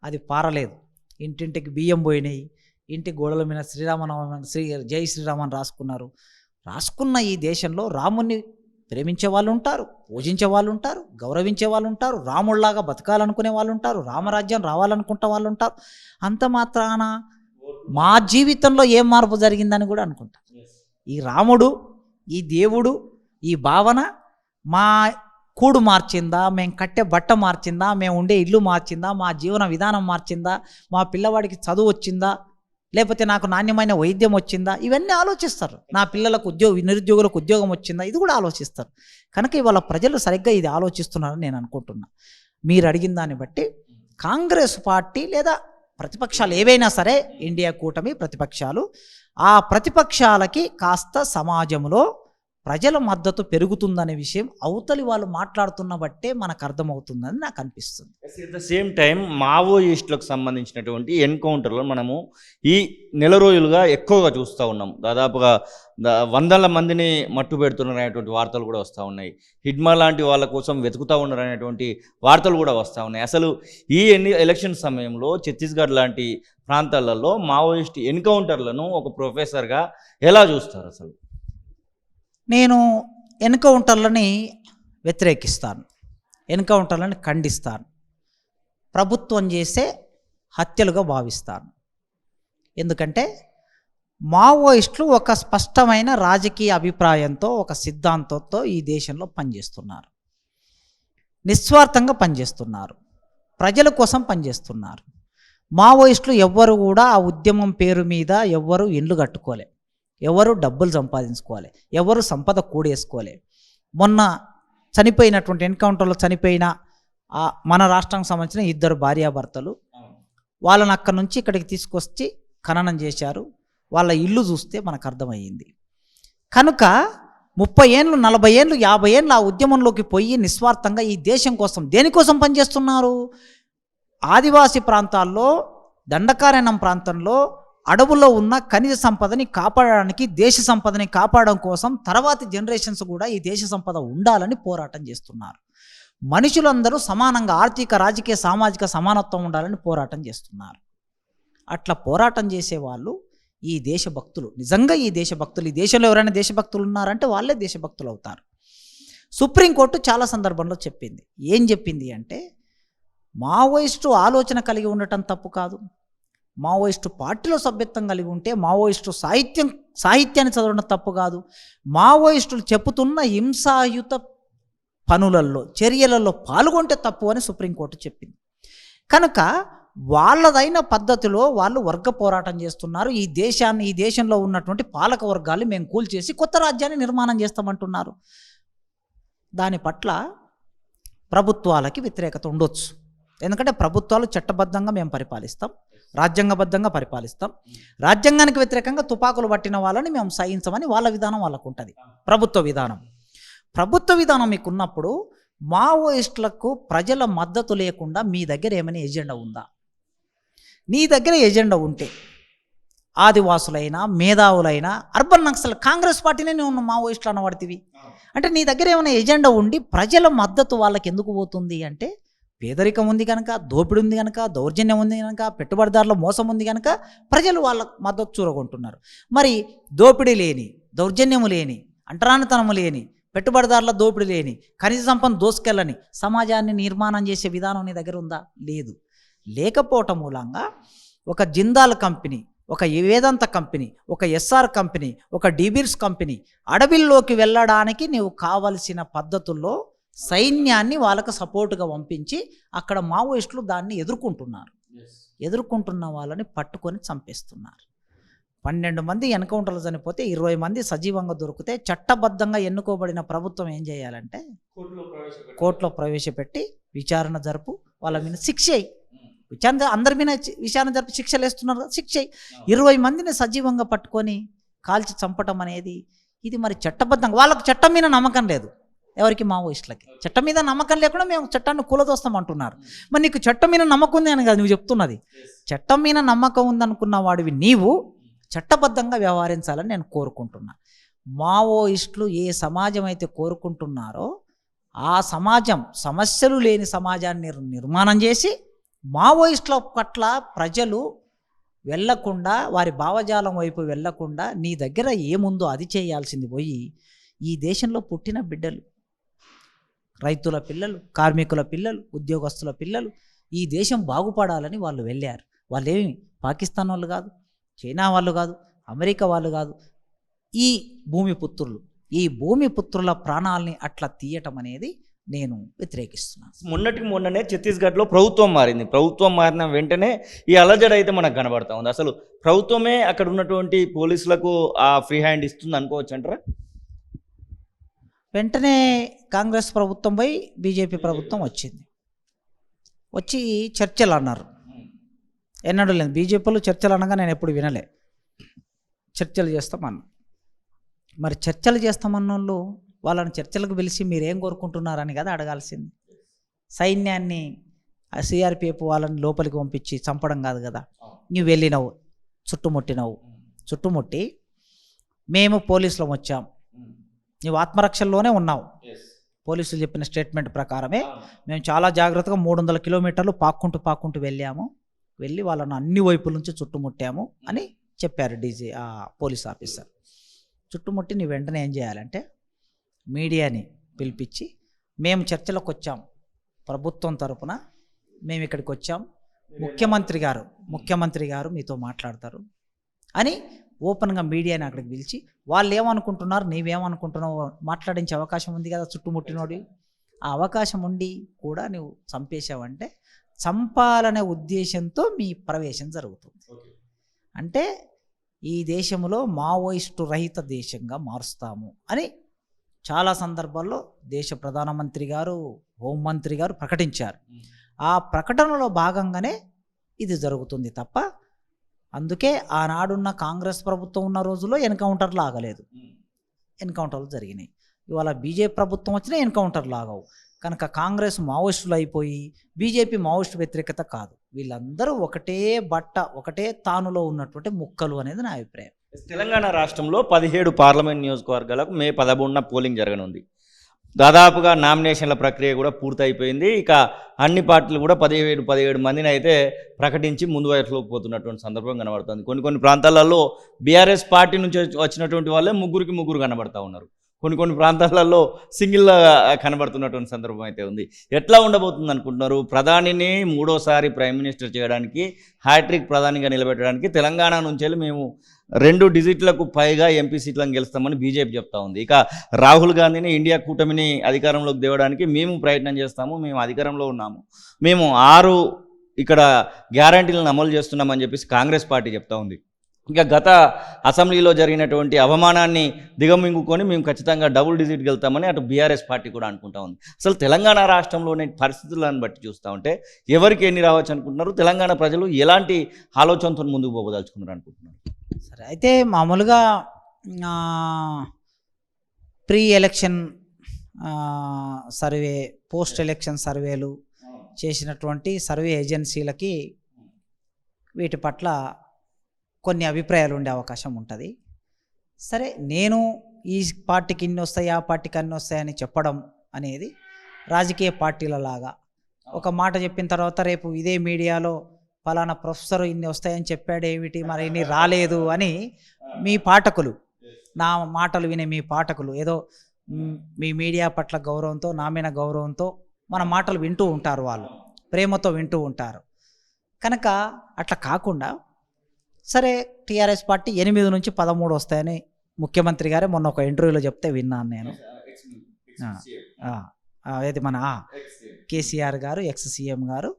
అది పారలేదు. ఇంటింటికి బియ్యం పోయినాయి, ఇంటి గోడల మీద జై శ్రీరామని రాసుకున్న ఈ దేశంలో రాముణ్ణి ప్రేమించే వాళ్ళు ఉంటారు, పూజించే వాళ్ళు ఉంటారు, గౌరవించే వాళ్ళు ఉంటారు, రాముళ్లాగా బతకాలనుకునే వాళ్ళు ఉంటారు, రామరాజ్యం రావాలనుకుంటే వాళ్ళు ఉంటారు. అంత మాత్రాన మా జీవితంలో ఏం మార్పు జరిగిందని కూడా అనుకుంటా. ఈ రాముడు, ఈ దేవుడు, ఈ భావన మా కూడు మార్చిందా, మేము కట్టే బట్ట మార్చిందా, మేము ఉండే ఇల్లు మార్చిందా, మా జీవన విధానం మార్చిందా, మా పిల్లవాడికి చదువు వచ్చిందా, లేకపోతే నాకు నాణ్యమైన వైద్యం వచ్చిందా, ఇవన్నీ ఆలోచిస్తారు. నా పిల్లలకు నిరుద్యోగులకు ఉద్యోగం వచ్చిందా, ఇది కూడా ఆలోచిస్తారు. కనుక ఇవాళ ప్రజలు సరిగ్గా ఇది ఆలోచిస్తున్నారని నేను అనుకుంటున్నా. మీరు అడిగిన దాన్ని బట్టి కాంగ్రెస్ పార్టీ లేదా ప్రతిపక్షాలు ఏవైనా సరే, ఇండియా కూటమి ప్రతిపక్షాలు, ఆ ప్రతిపక్షాలకి కాస్త సమాజంలో ప్రజల మద్దతు పెరుగుతుందనే విషయం అవతలి వాళ్ళు మాట్లాడుతున్న బట్టే మనకు అర్థమవుతుందని నాకు అనిపిస్తుంది. అట్ ద సేమ్ టైం మావోయిస్టులకు సంబంధించినటువంటి ఎన్కౌంటర్లో మనము ఈ నెల రోజులుగా ఎక్కువగా చూస్తూ ఉన్నాం. దాదాపుగా వందల మందిని మట్టు పెడుతున్నారనేటువంటి వార్తలు కూడా వస్తూ ఉన్నాయి. హిడ్మా లాంటి వాళ్ళ కోసం వెతుకుతూ ఉన్నారనేటువంటి వార్తలు కూడా వస్తూ ఉన్నాయి. అసలు ఈ ఎలక్షన్ సమయంలో ఛత్తీస్గఢ్ లాంటి ప్రాంతాలలో మావోయిస్ట్ ఎన్కౌంటర్లను ఒక ప్రొఫెసర్గా ఎలా చూస్తారు? అసలు నేను ఎన్కౌంటర్లని వ్యతిరేకిస్తాను, ఎన్కౌంటర్లను ఖండిస్తాను, ప్రభుత్వం చేసే హత్యలుగా భావిస్తాను. ఎందుకంటే మావోయిస్టులు ఒక స్పష్టమైన రాజకీయ అభిప్రాయంతో, ఒక సిద్ధాంతంతో ఈ దేశంలో పనిచేస్తున్నారు, నిస్వార్థంగా పనిచేస్తున్నారు, ప్రజల కోసం పనిచేస్తున్నారు. మావోయిస్టులు ఎవ్వరు కూడా ఆ ఉద్యమం పేరు మీద ఎవ్వరు ఇండ్లు కట్టుకోలే, ఎవరు డబ్బులు సంపాదించుకోవాలి, ఎవరు సంపద కూడేసుకోవాలి. మొన్న చనిపోయినటువంటి ఎన్కౌంటర్లో చనిపోయిన మన రాష్ట్రానికి సంబంధించిన 2 భార్యాభర్తలు, వాళ్ళని అక్కడి నుంచి ఇక్కడికి తీసుకొచ్చి ఖననం చేశారు. వాళ్ళ ఇల్లు చూస్తే మనకు అర్థమయ్యింది. కనుక 30 ఏళ్ళు 40 ఏళ్ళు 50 ఏళ్ళు ఆ ఉద్యమంలోకి పోయి నిస్వార్థంగా ఈ దేశం కోసం దేనికోసం పనిచేస్తున్నారు? ఆదివాసీ ప్రాంతాల్లో, దండకారణ్యం ప్రాంతంలో అడవుల్లో ఉన్న ఖనిజ సంపదని కాపాడడానికి, దేశ సంపదని కాపాడడం కోసం తర్వాతి జనరేషన్స్ కూడా ఈ దేశ సంపద ఉండాలని పోరాటం చేస్తున్నారు. మనుషులందరూ సమానంగా ఆర్థిక, రాజకీయ, సామాజిక సమానత్వం ఉండాలని పోరాటం చేస్తున్నారు. అట్లా పోరాటం చేసేవాళ్ళు ఈ దేశభక్తులు. నిజంగా ఈ దేశభక్తులు, ఈ దేశంలో ఎవరైనా దేశభక్తులు ఉన్నారంటే వాళ్ళే దేశభక్తులు అవుతారు. సుప్రీంకోర్టు చాలా సందర్భంలో చెప్పింది. ఏం చెప్పింది అంటే, మావోయిస్టు ఆలోచన కలిగి ఉండటం తప్పు కాదు, మావోయిస్టు పార్టీలో సభ్యత్వం కలిగి ఉంటే మావోయిస్టు సాహిత్యాన్ని చదవడం తప్పు కాదు, మావోయిస్టులు చెప్పుతున్న హింసాయుత పనులలో, చర్యలలో పాల్గొంటే తప్పు అని సుప్రీంకోర్టు చెప్పింది. కనుక వాళ్ళదైన పద్ధతిలో వాళ్ళు వర్గ పోరాటం చేస్తున్నారు. ఈ దేశంలో ఉన్నటువంటి పాలక వర్గాలు మేము కూల్చేసి కొత్త రాజ్యాన్ని నిర్మాణం చేస్తామంటున్నారు. దాని పట్ల ప్రభుత్వాలకి వ్యతిరేకత ఉండొచ్చు. ఎందుకంటే ప్రభుత్వాలు చట్టబద్ధంగా మేము పరిపాలిస్తాం, రాజ్యాంగబద్ధంగా పరిపాలిస్తాం, రాజ్యాంగానికి వ్యతిరేకంగా తుపాకులు పట్టిన వాళ్ళని మేము సహించమని వాళ్ళ విధానం వాళ్ళకు ఉంటుంది. ప్రభుత్వ విధానం మీకు ఉన్నప్పుడు మావోయిస్టులకు ప్రజల మద్దతు లేకుండా మీ దగ్గర ఏమైనా ఎజెండా ఉందా? నీ దగ్గర ఎజెండా ఉంటే ఆదివాసులైనా, మేధావులైనా, అర్బన్ నక్సల్, కాంగ్రెస్ పార్టీనే నువ్వు మావోయిస్టులు అనబడితివి అంటే నీ దగ్గర ఏమైనా ఎజెండా ఉండి ప్రజల మద్దతు వాళ్ళకి ఎందుకు పోతుంది అంటే, పేదరికం ఉంది కనుక, దోపిడి ఉంది కనుక, దౌర్జన్యం ఉంది కనుక, పెట్టుబడిదారుల మోసం ఉంది కనుక ప్రజలు వాళ్ళ మద్దతు చూరగొంటున్నారు. మరి దోపిడీ లేని, దౌర్జన్యము లేని, అంటరానితనము లేని, పెట్టుబడిదారుల దోపిడీ లేని, ఖనిజ సంపద దోసుకెళ్ళని సమాజాన్ని నిర్మాణం చేసే విధానం నీ దగ్గర ఉందా? లేదు. లేకపోవటం మూలంగా ఒక జిందాల్ కంపెనీ, ఒక వేదాంత కంపెనీ, ఒక ఎస్ఆర్ కంపెనీ, ఒక డీబీర్స్ కంపెనీ అడవిల్లోకి వెళ్ళడానికి నీవు కావలసిన పద్ధతుల్లో సైన్యాన్ని వాళ్ళకు సపోర్టుగా పంపించి అక్కడ మావోయిస్టులు దాన్ని ఎదుర్కొంటున్న వాళ్ళని పట్టుకొని చంపేస్తున్నారు. 12 మంది ఎన్కౌంటర్లు చనిపోతే 20 మంది సజీవంగా దొరికితే చట్టబద్ధంగా ఎన్నుకోబడిన ప్రభుత్వం ఏం చేయాలంటే కోర్టులో ప్రవేశపెట్టి విచారణ జరుపు, వాళ్ళ మీద శిక్ష విచారణ, అందరి మీద విచారణ జరిపి శిక్షలు వేస్తున్నారు కదా, శిక్ష 20 మందిని సజీవంగా పట్టుకొని కాల్చి చంపటం అనేది ఇది మరి చట్టబద్ధంగా. వాళ్ళకు చట్టం మీద నమ్మకం లేదు. ఎవరికి? మావోయిస్టులకి. చట్టం మీద నమ్మకం లేకుండా మేము చట్టాన్ని కూలదోస్తాం అంటున్నారు. మరి నీకు చట్టం మీద నమ్మకం ఉంది అని కాదు నువ్వు చెప్తున్నది. చట్టం మీద నమ్మకం ఉందనుకున్న వాడివి నీవు చట్టబద్ధంగా వ్యవహరించాలని నేను కోరుకుంటున్నా. మావోయిస్టులు ఏ సమాజం అయితే కోరుకుంటున్నారో ఆ సమాజం, సమస్యలు లేని సమాజాన్ని నిర్మాణం చేసి మావోయిస్టుల పట్ల ప్రజలు వెళ్ళకుండా, వారి భావజాలం వైపు వెళ్ళకుండా నీ దగ్గర ఏముందో అది చేయాల్సింది పోయి, ఈ దేశంలో పుట్టిన బిడ్డలు, రైతుల పిల్లలు, కార్మికుల పిల్లలు, ఉద్యోగస్తుల పిల్లలు ఈ దేశం బాగుపడాలని వాళ్ళు వెళ్ళారు. వాళ్ళేమి పాకిస్తాన్ వాళ్ళు కాదు, చైనా వాళ్ళు కాదు, అమెరికా వాళ్ళు కాదు. ఈ భూమి పుత్రుల ప్రాణాలని అట్లా తీయటం అనేది నేను వ్యతిరేకిస్తున్నాను. మొన్ననే ఛత్తీస్గఢ్లో ప్రభుత్వం మారింది. ప్రభుత్వం మారిన వెంటనే ఈ అలజడి అయితే మనకు కనబడతా ఉంది. అసలు ప్రభుత్వమే అక్కడ ఉన్నటువంటి పోలీసులకు ఆ ఫ్రీ హ్యాండ్ ఇస్తుంది అనుకోవచ్చు అంటారా? వెంటనే కాంగ్రెస్ ప్రభుత్వం పోయి బీజేపీ ప్రభుత్వం వచ్చి చర్చలు అన్నారు. ఎన్నడూ లేదు బీజేపీలో చర్చలు అనగా నేను ఎప్పుడు వినలే. చర్చలు చేస్తామన్నా, మరి చర్చలు చేస్తామన్న వాళ్ళు వాళ్ళని చర్చలకు పిలిచి మీరేం కోరుకుంటున్నారని కదా అడగాల్సింది. సైన్యాన్ని, సిఆర్పిఎఫ్ వాళ్ళని లోపలికి పంపించి చంపడం కాదు కదా. నువ్వు వెళ్ళినావు, చుట్టుముట్టి మేము పోలీసులం వచ్చాం, నువ్వు ఆత్మరక్షణలోనే ఉన్నావు. పోలీసులు చెప్పిన స్టేట్మెంట్ ప్రకారమే మేము చాలా జాగ్రత్తగా 300 కిలోమీటర్లు పాక్కుంటూ వెళ్ళి వాళ్ళను అన్ని వైపుల నుంచి చుట్టుముట్టాము అని చెప్పారు పోలీస్ ఆఫీసర్. చుట్టుముట్టి నీ వెంటనే ఏం చేయాలంటే మీడియాని పిలిపించి మేము చర్చలకు వచ్చాం, ప్రభుత్వం తరపున మేము ఇక్కడికి వచ్చాం, ముఖ్యమంత్రి గారు మీతో మాట్లాడతారు అని ఓపెన్గా మీడియాని అక్కడికి పిలిచి వాళ్ళు ఏమనుకుంటున్నారు, నీవేమనుకుంటున్నావు మాట్లాడించే అవకాశం ఉంది కదా చుట్టుముట్టినోడి. ఆ అవకాశం ఉండి కూడా నువ్వు చంపేశావంటే చంపాలనే ఉద్దేశంతో మీ ప్రవేశం జరుగుతుంది. అంటే ఈ దేశంలో మావోయిస్టు రహిత దేశంగా మారుస్తాము అని చాలా సందర్భాల్లో దేశ ప్రధానమంత్రి గారు, హోంమంత్రి గారు ప్రకటించారు. ఆ ప్రకటనలో భాగంగానే ఇది జరుగుతుంది తప్ప అందుకే ఆనాడున్న కాంగ్రెస్ ప్రభుత్వం ఉన్న రోజుల్లో ఎన్కౌంటర్లు ఆగలేదు, ఎన్కౌంటర్లు జరిగినాయి. ఇవాళ బీజేపీ ప్రభుత్వం వచ్చినా ఎన్కౌంటర్లు ఆగవు. కనుక కాంగ్రెస్ మావోయిస్టులు అయిపోయి బీజేపీ మావోయిస్టు వ్యతిరేకత కాదు, వీళ్ళందరూ ఒకటే బట్ట ఒకటే తానులో ఉన్నటువంటి ముక్కలు అనేది నా అభిప్రాయం. తెలంగాణ రాష్ట్రంలో 17 పార్లమెంట్ నియోజకవర్గాలకు మే 11న పోలింగ్ జరగనుంది. దాదాపుగా నామినేషన్ల ప్రక్రియ కూడా పూర్తయిపోయింది. ఇక అన్ని పార్టీలు కూడా 17 మందిని అయితే ప్రకటించి ముందు వయసులోకి పోతున్నటువంటి సందర్భం కనబడుతుంది. కొన్ని ప్రాంతాలలో బీఆర్ఎస్ పార్టీ నుంచి వచ్చినటువంటి వాళ్ళే ముగ్గురు కనబడతా ఉన్నారు. కొన్ని ప్రాంతాలలో సింగిల్గా కనబడుతున్నటువంటి సందర్భం అయితే ఉంది. ఎట్లా ఉండబోతుంది అనుకుంటున్నారు? ప్రధానిని 3వ ప్రైమ్ మినిస్టర్ చేయడానికి, హ్యాట్రిక్ ప్రధానిగా నిలబెట్టడానికి తెలంగాణ నుంచి మేము 2 డిజిట్లకు పైగా ఎంపీ సీట్లను గెలుస్తామని బీజేపీ చెప్తా ఉంది. ఇక రాహుల్ గాంధీని ఇండియా కూటమిని అధికారంలోకి తేవడానికి మేము ప్రయత్నం చేస్తాము, మేము అధికారంలో ఉన్నాము, మేము 6 ఇక్కడ గ్యారంటీలను అమలు చేస్తున్నామని చెప్పేసి కాంగ్రెస్ పార్టీ చెప్తా ఉంది. ఇక గత అసెంబ్లీలో జరిగినటువంటి అవమానాన్ని దిగమింగుకొని మేము ఖచ్చితంగా డబుల్ డిజిట్ వెళ్తామని అటు బీఆర్ఎస్ పార్టీ కూడా అనుకుంటా ఉంది. అసలు తెలంగాణ రాష్ట్రంలోని పరిస్థితులను బట్టి చూస్తూ ఉంటే ఎవరికి ఎన్ని రావచ్చు అనుకుంటున్నారు? తెలంగాణ ప్రజలు ఎలాంటి ఆలోచనతో ముందుకు పోదలుచుకున్నారు అనుకుంటున్నారు? సరే, అయితే మామూలుగా pre election survey, post election సర్వేలు చేసినటువంటి సర్వే ఏజెన్సీలకి వీటి పట్ల కొన్ని అభిప్రాయాలు ఉండే అవకాశం ఉంటుంది. సరే, నేను ఈ పార్టీకి ఇన్ని వస్తాయి, ఆ పార్టీకి అన్ని వస్తాయని చెప్పడం అనేది రాజకీయ పార్టీలలాగా ఒక మాట చెప్పిన తర్వాత రేపు ఇదే మీడియాలో ఫలానా ప్రొఫెసర్ ఇన్ని వస్తాయని చెప్పాడు, ఏమిటి మరి ఇన్ని రాలేదు అని మీ పాఠకులు, నా మాటలు వినే మీ పాఠకులు ఏదో మీ మీడియా పట్ల గౌరవంతో, నా మీద గౌరవంతో మన మాటలు వింటూ ఉంటారు, వాళ్ళు ప్రేమతో వింటూ ఉంటారు. కనుక అట్లా కాకుండా సరే, టీఆర్ఎస్ పార్టీ 8 నుంచి 13 వస్తాయని ముఖ్యమంత్రి గారే మొన్న ఒక ఇంటర్వ్యూలో చెప్తే విన్నాను నేను. అది మన కేసీఆర్ గారు, ఎక్స్ సీఎం గారు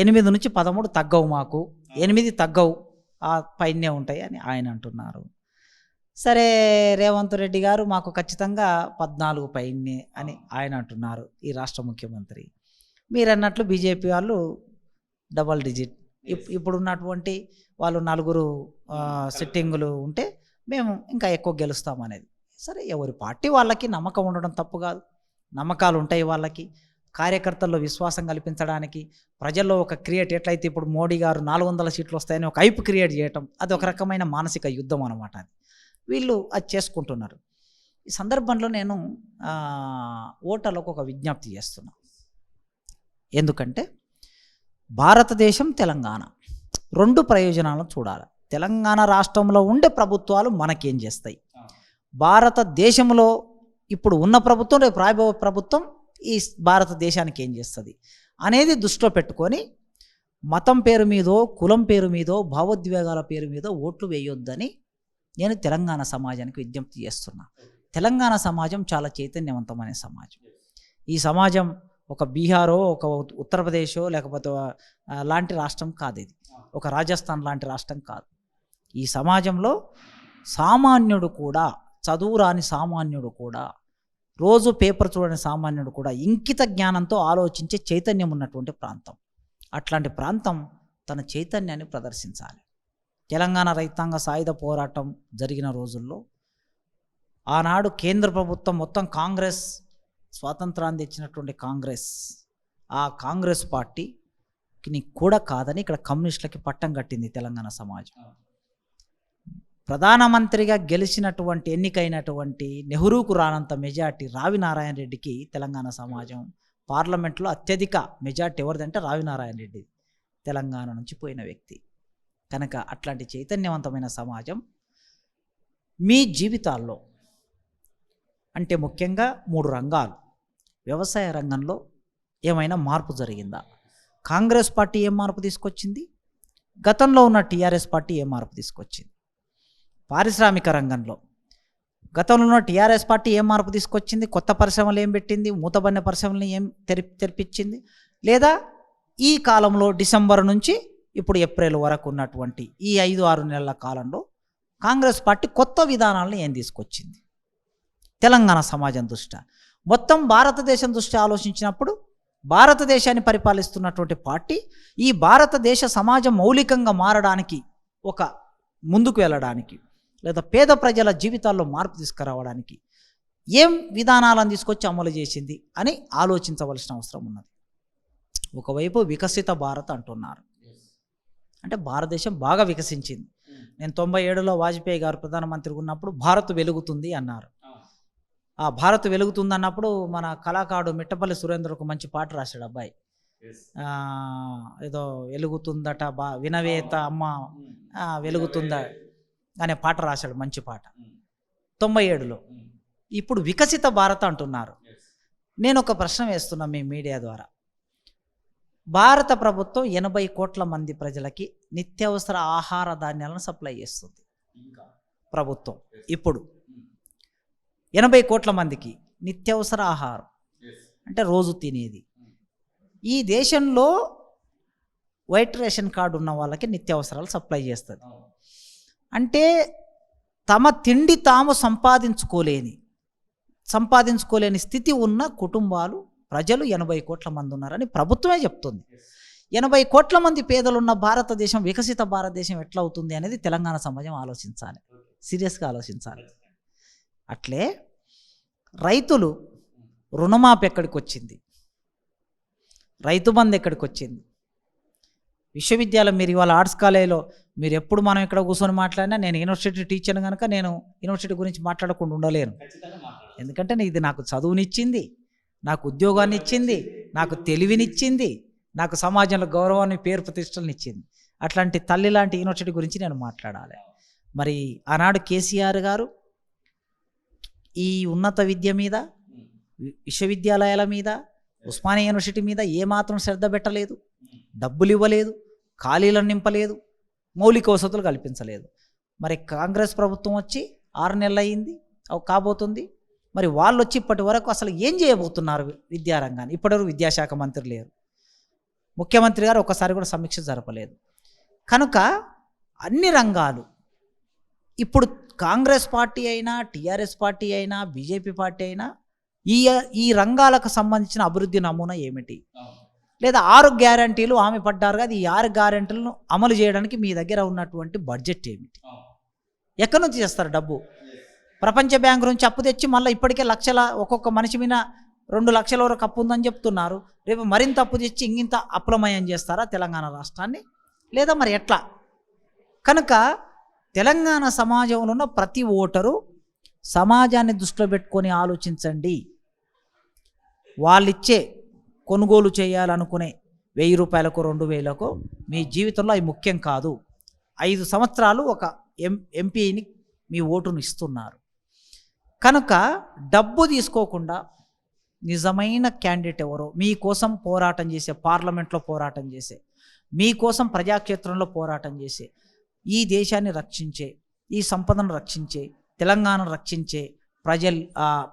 8 నుంచి 13 తగ్గవు, మాకు 8 తగ్గవు, ఆ పైనే ఉంటాయి అని ఆయన అంటున్నారు. సరే, రేవంత్ రెడ్డి గారు మాకు ఖచ్చితంగా 14 పైనే అని ఆయన అంటున్నారు, ఈ రాష్ట్ర ముఖ్యమంత్రి. మీరు అన్నట్లు బీజేపీ వాళ్ళు డబల్ డిజిట్, ఇప్పుడున్నటువంటి వాళ్ళు 4 సిట్టింగులు ఉంటే మేము ఇంకా ఎక్కువ గెలుస్తామనేది. సరే, ఎవరి పార్టీ వాళ్ళకి నమ్మకం ఉండడం తప్పు కాదు, నమ్మకాలు ఉంటాయి వాళ్ళకి. కార్యకర్తల్లో విశ్వాసం కల్పించడానికి ప్రజల్లో ఒక క్రియేట్, ఎట్లయితే ఇప్పుడు మోడీ గారు 400 సీట్లు వస్తాయని ఒక హైప్ క్రియేట్ చేయటం, అది ఒక రకమైన మానసిక యుద్ధం అనమాట. అది వీళ్ళు అది చేసుకుంటున్నారు. ఈ సందర్భంలో నేను ఓటర్లకు ఒక విజ్ఞప్తి చేస్తున్నా. ఎందుకంటే భారతదేశం, తెలంగాణ 2 ప్రయోజనాలను చూడాలి. తెలంగాణ రాష్ట్రంలో ఉండే ప్రభుత్వాలు మనకేం చేస్తాయి, భారతదేశంలో ఇప్పుడు ఉన్న ప్రభుత్వం రేపు రాబో ప్రభుత్వం ఈ భారతదేశానికి ఏం చేస్తుంది అనేది దృష్టిలో పెట్టుకొని మతం పేరు మీదో, కులం పేరు మీదో, భావోద్వేగాల పేరు మీదో ఓట్లు వేయొద్దని నేను తెలంగాణ సమాజానికి విజ్ఞప్తి చేస్తున్నా. తెలంగాణ సమాజం చాలా చైతన్యవంతమైన సమాజం. ఈ సమాజం ఒక బీహారో, ఒక ఉత్తరప్రదేశో, లేకపోతే లాంటి రాష్ట్రం కాదు, ఇది ఒక రాజస్థాన్ లాంటి రాష్ట్రం కాదు. ఈ సమాజంలో సామాన్యుడు కూడా, చదువు రాని సామాన్యుడు కూడా, రోజు పేపర్ చూడని సామాన్యుడు కూడా ఇంకిత జ్ఞానంతో ఆలోచించే చైతన్యం ఉన్నటువంటి ప్రాంతం. అట్లాంటి ప్రాంతం తన చైతన్యాన్ని ప్రదర్శించాలి. తెలంగాణ రైతాంగ సాయుధ పోరాటం జరిగిన రోజుల్లో ఆనాడు కేంద్ర ప్రభుత్వం మొత్తం కాంగ్రెస్, స్వాతంత్రాన్ని తెచ్చినటువంటి కాంగ్రెస్, ఆ కాంగ్రెస్ పార్టీకి కూడా కాదని ఇక్కడ కమ్యూనిస్టులకి పట్టం కట్టింది తెలంగాణ సమాజం. ప్రధానమంత్రిగా గెలిచినటువంటి, ఎన్నికైనటువంటి నెహ్రూకు రానంత మెజార్టీ రావినారాయణ రెడ్డికి తెలంగాణ సమాజం పార్లమెంట్లో అత్యధిక మెజార్టీ ఎవరిదంటే రావినారాయణ రెడ్డి, తెలంగాణ నుంచి పోయిన వ్యక్తి. కనుక అట్లాంటి చైతన్యవంతమైన సమాజం మీ జీవితాల్లో, అంటే ముఖ్యంగా 3 రంగాలు, వ్యవసాయ రంగంలో ఏమైనా మార్పు జరిగిందా? కాంగ్రెస్ పార్టీ ఏం మార్పు తీసుకొచ్చింది? గతంలో ఉన్న టీఆర్ఎస్ పార్టీ ఏం మార్పు తీసుకొచ్చింది? పారిశ్రామిక రంగంలో గతంలో ఉన్న టీఆర్ఎస్ పార్టీ ఏం మార్పు తీసుకొచ్చింది? కొత్త పరిశ్రమలు ఏం పెట్టింది? మూతబడిన పరిశ్రమలను ఏం తెరిపించింది? లేదా ఈ కాలంలో డిసెంబర్ నుంచి ఇప్పుడు ఏప్రిల్ వరకు ఉన్నటువంటి ఈ 5-6 నెలల కాలంలో కాంగ్రెస్ పార్టీ కొత్త విధానాలను ఏం తీసుకొచ్చింది? తెలంగాణ సమాజం దృష్ట్యా, మొత్తం భారతదేశం దృష్ట్యా ఆలోచించినప్పుడు భారతదేశాన్ని పరిపాలిస్తున్నటువంటి పార్టీ ఈ భారతదేశ సమాజం మౌలికంగా మారడానికి, ఒక ముందుకు వెళ్ళడానికి, లేదా పేద ప్రజల జీవితాల్లో మార్పు తీసుకురావడానికి ఏం విధానాలను తీసుకొచ్చి అమలు చేసింది అని ఆలోచించవలసిన అవసరం ఉన్నది. ఒకవైపు వికసిత భారత్ అంటున్నారు, అంటే భారతదేశం బాగా వికసించింది. నేను 97లో వాజ్పేయి గారు ప్రధానమంత్రిగా ఉన్నప్పుడు భారత్ వెలుగుతుంది అన్నారు. ఆ భారత్ వెలుగుతుంది అన్నప్పుడు మన కళాకారుడు మిట్టపల్లి సురేంద్ర ఒక మంచి పాట రాశాడు అబ్బాయి. ఏదో వెలుగుతుందట వినవేత అమ్మ వెలుగుతుందా అనే పాట రాశాడు, మంచి పాట 97లో. ఇప్పుడు వికసిత భారత్ అంటున్నారు. నేను ఒక ప్రశ్న వేస్తున్నా మీ మీడియా ద్వారా. భారత ప్రభుత్వం 80 కోట్ల మంది ప్రజలకి నిత్యావసర ఆహార ధాన్యాలను సప్లై చేస్తుంది ప్రభుత్వం. ఇప్పుడు 80 కోట్ల మందికి నిత్యావసర ఆహారం అంటే రోజు తినేది. ఈ దేశంలో వైట్ రేషన్ కార్డు ఉన్న వాళ్ళకి నిత్యావసరాలు సప్లై చేస్తుంది. అంటే తమ తిండి తాము సంపాదించుకోలేని స్థితి ఉన్న కుటుంబాలు, ప్రజలు 80 కోట్ల మంది ఉన్నారని ప్రభుత్వమే చెప్తుంది. 80 కోట్ల మంది పేదలున్న భారతదేశం, వికసిత భారతదేశం ఎట్లా అవుతుంది అనేది తెలంగాణ సమాజం ఆలోచించాలి, సీరియస్గా ఆలోచించాలి. అట్లే రైతులు రుణమాఫీ ఎక్కడికి వచ్చింది, రైతు బంధు ఎక్కడికి వచ్చింది, విశ్వవిద్యాలయం మీరు ఇవాళ ఆర్ట్స్ కాలేజీలో మీరు ఎప్పుడు మనం ఇక్కడ కూర్చొని మాట్లాడినా, నేను యూనివర్సిటీ టీచర్ని కనుక నేను యూనివర్సిటీ గురించి మాట్లాడకుండా ఉండలేను. ఎందుకంటే ఇది నాకు చదువునిచ్చింది, నాకు ఉద్యోగాన్ని ఇచ్చింది, నాకు తెలివినిచ్చింది, నాకు సమాజంలో గౌరవాన్ని, పేరు ప్రతిష్టలను ఇచ్చింది. అట్లాంటి తల్లి లాంటి యూనివర్సిటీ గురించి నేను మాట్లాడాలి. మరి ఆనాడు కేసీఆర్ గారు ఈ ఉన్నత విద్య మీద, విశ్వవిద్యాలయాల మీద, ఉస్మానియా యూనివర్సిటీ మీద ఏమాత్రం శ్రద్ధ పెట్టలేదు, డబ్బులు ఇవ్వలేదు, ఖాళీలను నింపలేదు, మౌలిక వసతులు కల్పించలేదు. మరి కాంగ్రెస్ ప్రభుత్వం వచ్చి 6 నెలలు అయింది కాబోతుంది. మరి వాళ్ళు వచ్చి ఇప్పటి వరకు అసలు ఏం చేయబోతున్నారు విద్యారంగాన్ని? ఇప్పటివరకు విద్యాశాఖ మంత్రి లేరు, ముఖ్యమంత్రి గారు ఒక్కసారి కూడా సమీక్ష జరపలేదు. కనుక అన్ని రంగాలు ఇప్పుడు కాంగ్రెస్ పార్టీ అయినా, టీఆర్ఎస్ పార్టీ అయినా, బీజేపీ పార్టీ అయినా ఈ రంగాలకు సంబంధించిన అభివృద్ధి నమూనా ఏమిటి? లేదా 6 గ్యారంటీలు హామీ పడ్డారు కదా, ఈ 6 గ్యారంటీలను అమలు చేయడానికి మీ దగ్గర ఉన్నటువంటి బడ్జెట్ ఏమిటి? ఎక్కడి నుంచి చేస్తారు డబ్బు? ప్రపంచ బ్యాంకు నుంచి అప్పు తెచ్చి మళ్ళీ ఇప్పటికే లక్షల, ఒక్కొక్క మనిషి మీద 2 లక్షల వరకు అప్పు ఉందని చెప్తున్నారు. రేపు మరింత అప్పు తెచ్చి ఇంగింత అప్లమయం చేస్తారా తెలంగాణ రాష్ట్రాన్ని? లేదా మరి ఎట్లా? కనుక తెలంగాణ సమాజంలో ఉన్న ప్రతి ఓటరు సమాజాన్ని దృష్టిలో పెట్టుకొని ఆలోచించండి. వాళ్ళిచ్చే కొనుగోలు చేయాలనుకునే 1000 రూపాయలకు 2000కు మీ జీవితంలో అవి ముఖ్యం కాదు. 5 సంవత్సరాలు ఒక ఎంపీని మీ ఓటును ఇస్తున్నారు. కనుక డబ్బు తీసుకోకుండా నిజమైన క్యాండిడేట్ ఎవరో, మీకోసం పోరాటం చేసే, పార్లమెంట్లో పోరాటం చేసే, మీకోసం ప్రజాక్షేత్రంలో పోరాటం చేసే, ఈ దేశాన్ని రక్షించే, ఈ సంపదను రక్షించే, తెలంగాణను రక్షించే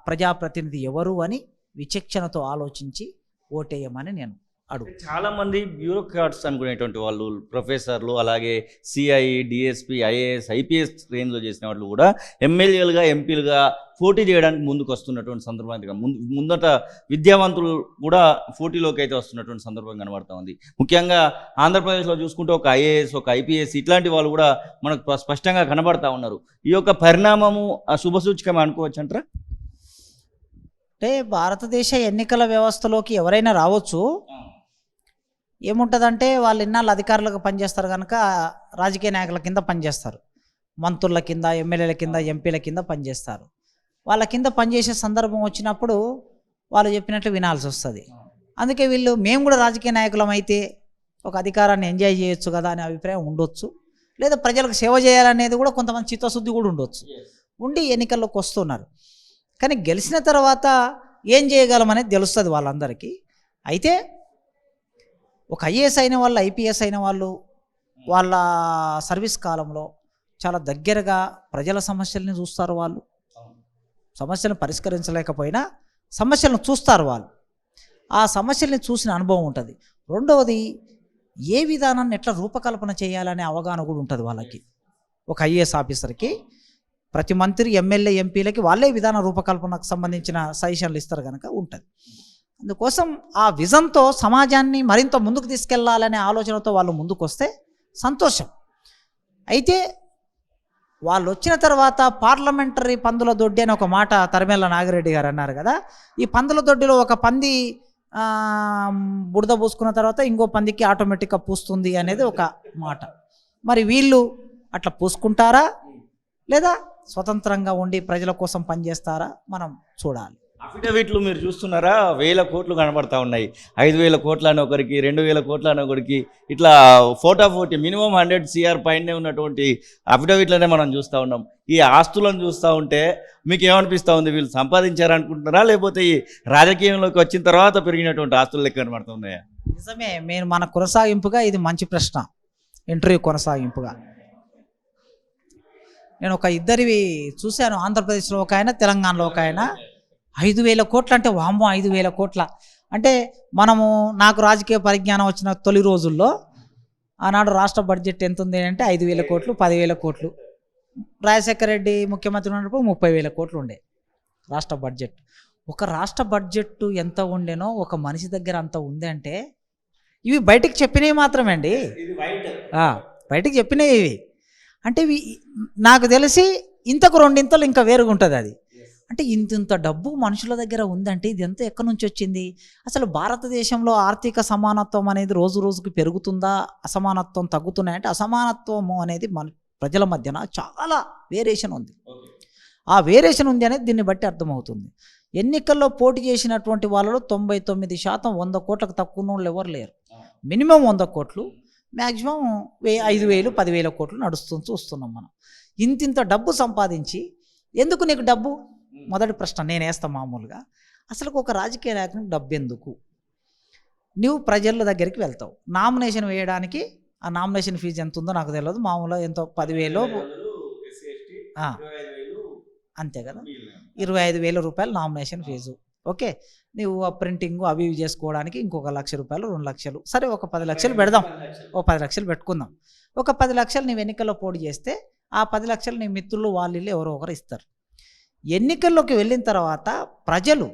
ప్రజాప్రతినిధి ఎవరు అని విచక్షణతో ఆలోచించి ఓటేయమని నేను అడుగు. చాలామంది బ్యూరోక్రాట్స్ అనుకునేటువంటి వాళ్ళు, ప్రొఫెసర్లు, అలాగే సిఐ, డిఎస్పి, ఐఏఎస్, ఐపీఎస్ రేంజ్లో చేసిన వాళ్ళు కూడా ఎమ్మెల్యేలుగా, ఎంపీలుగా పోటీ చేయడానికి ముందుకు వస్తున్నటువంటి సందర్భం, ముందట విద్యావంతులు కూడా పోటీలోకి అయితే వస్తున్నటువంటి సందర్భం కనబడుతూ ఉంది. ముఖ్యంగా ఆంధ్రప్రదేశ్లో చూసుకుంటే ఒక ఐఏఎస్, ఒక ఐపీఎస్ ఇట్లాంటి వాళ్ళు కూడా మనకు స్పష్టంగా కనబడతా ఉన్నారు. ఈ యొక్క పరిణామము శుభసూచకం అనుకోవచ్చు అంటారా? అంటే భారతదేశ ఎన్నికల వ్యవస్థలోకి ఎవరైనా రావచ్చు. ఏముంటుందంటే వాళ్ళు ఇన్నాళ్ళు అధికారులకు పనిచేస్తారు కనుక రాజకీయ నాయకుల కింద పనిచేస్తారు, మంత్రుల కింద, ఎమ్మెల్యేల కింద, ఎంపీల కింద పనిచేస్తారు. వాళ్ళ కింద పనిచేసే సందర్భం వచ్చినప్పుడు వాళ్ళు చెప్పినట్లు వినాల్సి వస్తుంది. అందుకే వీళ్ళు మేము కూడా రాజకీయ నాయకులం అయితే ఒక అధికారాన్ని ఎంజాయ్ చేయొచ్చు కదా అనే అభిప్రాయం ఉండొచ్చు. లేదా ప్రజలకు సేవ చేయాలనేది కూడా కొంతమంది చిత్తశుద్ధి కూడా ఉండొచ్చు, ఉండి ఎన్నికల్లోకి వస్తున్నారు. కానీ గెలిచిన తర్వాత ఏం చేయగలమనేది తెలుస్తుంది వాళ్ళందరికీ. అయితే ఒక ఐఏఎస్ అయిన వాళ్ళు, ఐపీఎస్ అయిన వాళ్ళు వాళ్ళ సర్వీస్ కాలంలో చాలా దగ్గరగా ప్రజల సమస్యల్ని చూస్తారు. వాళ్ళు సమస్యలను పరిష్కరించలేకపోయినా సమస్యలను చూస్తారు. వాళ్ళు ఆ సమస్యల్ని చూసిన అనుభవం ఉంటుంది. రెండవది, ఏ విధానాన్ని ఎట్లా రూపకల్పన చేయాలనే అవగాహన కూడా ఉంటుంది వాళ్ళకి. ఒక ఐఏఎస్ ఆఫీసర్కి ప్రతి మంత్రి, ఎమ్మెల్యే, ఎంపీలకి వాళ్ళే విధాన రూపకల్పనకు సంబంధించిన సజెషన్లు ఇస్తారు కనుక ఉంటుంది. అందుకోసం ఆ విజన్తో సమాజాన్ని మరింత ముందుకు తీసుకెళ్లాలనే ఆలోచనతో వాళ్ళు ముందుకు వస్తే సంతోషం. అయితే వాళ్ళు వచ్చిన తర్వాత పార్లమెంటరీ పందుల దొడ్డి అని ఒక మాట తరిమెల్ల నాగిరెడ్డి గారు అన్నారు కదా. ఈ పందుల దొడ్డిలో ఒక పంది బురద పూసుకున్న తర్వాత ఇంకో పందికి ఆటోమేటిక్గా పూస్తుంది అనేది ఒక మాట. మరి వీళ్ళు అట్లా పూసుకుంటారా లేదా స్వతంత్రంగా ఉండి ప్రజల కోసం పనిచేస్తారా మనం చూడాలి. అఫిడవిట్లు మీరు చూస్తున్నారా, 1000 కోట్లు కనబడతా ఉన్నాయి. 5,000 కోట్లు అని ఒకరికి, 2,000 కోట్లు అని ఒకరికి, ఇట్లా ఫోటోఫోటి మినిమం 100 CR పైనే ఉన్నటువంటి అఫిడవిట్లనే మనం చూస్తూ ఉన్నాం. ఈ ఆస్తులను చూస్తూ ఉంటే మీకు ఏమనిపిస్తూ ఉంది? వీళ్ళు సంపాదించారనుకుంటున్నారా, లేకపోతే ఈ రాజకీయంలోకి వచ్చిన తర్వాత పెరిగినటువంటి ఆస్తులు లెక్క కనబడుతూ ఉన్నాయా? నిజమే. నేను మన కొనసాగింపుగా ఇది మంచి ప్రశ్న, ఇంటర్వ్యూ కొనసాగింపుగా నేను ఒక ఇద్దరివి చూశాను. ఆంధ్రప్రదేశ్లో ఒక ఆయన, తెలంగాణలో ఒక ఆయన. 5,000 కోట్లు అంటే వామ్మో 5,000 కోట్ల అంటే నాకు రాజకీయ పరిజ్ఞానం వచ్చిన తొలి రోజుల్లో ఆనాడు రాష్ట్ర బడ్జెట్ ఎంత ఉంది అంటే 5,000 కోట్లు, 10,000 కోట్లు. రాజశేఖర రెడ్డి ముఖ్యమంత్రి ఉన్నప్పుడు 30,000 కోట్లు ఉండే రాష్ట్ర బడ్జెట్. ఒక రాష్ట్ర బడ్జెట్ ఎంత ఉండేనో ఒక మనిషి దగ్గర అంత ఉంది అంటే ఇవి బయటికి చెప్పినవి మాత్రమే అండి, బయటికి చెప్పినవి ఇవి. అంటే ఇవి నాకు తెలిసి ఇంతకు 2 ఇంతలు ఇంకా వేరుగా ఉంటుంది అది. అంటే ఇంత డబ్బు మనుషుల దగ్గర ఉందంటే ఇది ఎంత ఎక్కడి నుంచి వచ్చింది? అసలు భారతదేశంలో ఆర్థిక సమానత్వం అనేది రోజు రోజుకి పెరుగుతుందా, అసమానత్వం తగ్గుతున్నాయంటే అసమానత్వము అనేది మన ప్రజల మధ్యన చాలా వేరియేషన్ ఉంది. ఆ వేరియేషన్ ఉంది అనేది దీన్ని బట్టి అర్థమవుతుంది. ఎన్నికల్లో పోటీ చేసినటువంటి వాళ్ళలో 99% 100 కోట్లకు తక్కువ వాళ్ళు ఎవరు లేరు. మినిమం 100 కోట్లు, మ్యాక్సిమం 5,000 10,000 కోట్లు నడుస్తూ చూస్తున్నాం మనం. ఇంత డబ్బు సంపాదించి ఎందుకు నీకు డబ్బు? మొదటి ప్రశ్న నేను వేస్తాను మామూలుగా. అసలు ఒక రాజకీయ నాయకునికి డబ్బు ఎందుకు? నువ్వు ప్రజల దగ్గరికి వెళ్తావు, నామినేషన్ వేయడానికి ఆ నామినేషన్ ఫీజు ఎంత ఉందో నాకు తెలియదు, మామూలుగా ఎంతో 10,000 అంతే కదా, 25,000 రూపాయలు నామినేషన్ ఫీజు. ఓకే, నువ్వు ఆ ప్రింటింగ్ అవి ఇవి చేసుకోవడానికి ఇంకొక ₹1,00,000 2 లక్షలు, సరే ఒక 10 లక్షలు పెడదాం, ఒక 10 లక్షలు పెట్టుకుందాం. ఒక 10 లక్షలు నీవు ఎన్నికల్లో పోటీ చేస్తే ఆ 10 లక్షలు నీ మిత్రులు వాళ్ళు ఎవరో ఒకరు ఇస్తారు. ఎన్నికల్లోకి వెళ్ళిన తర్వాత ప్రజలు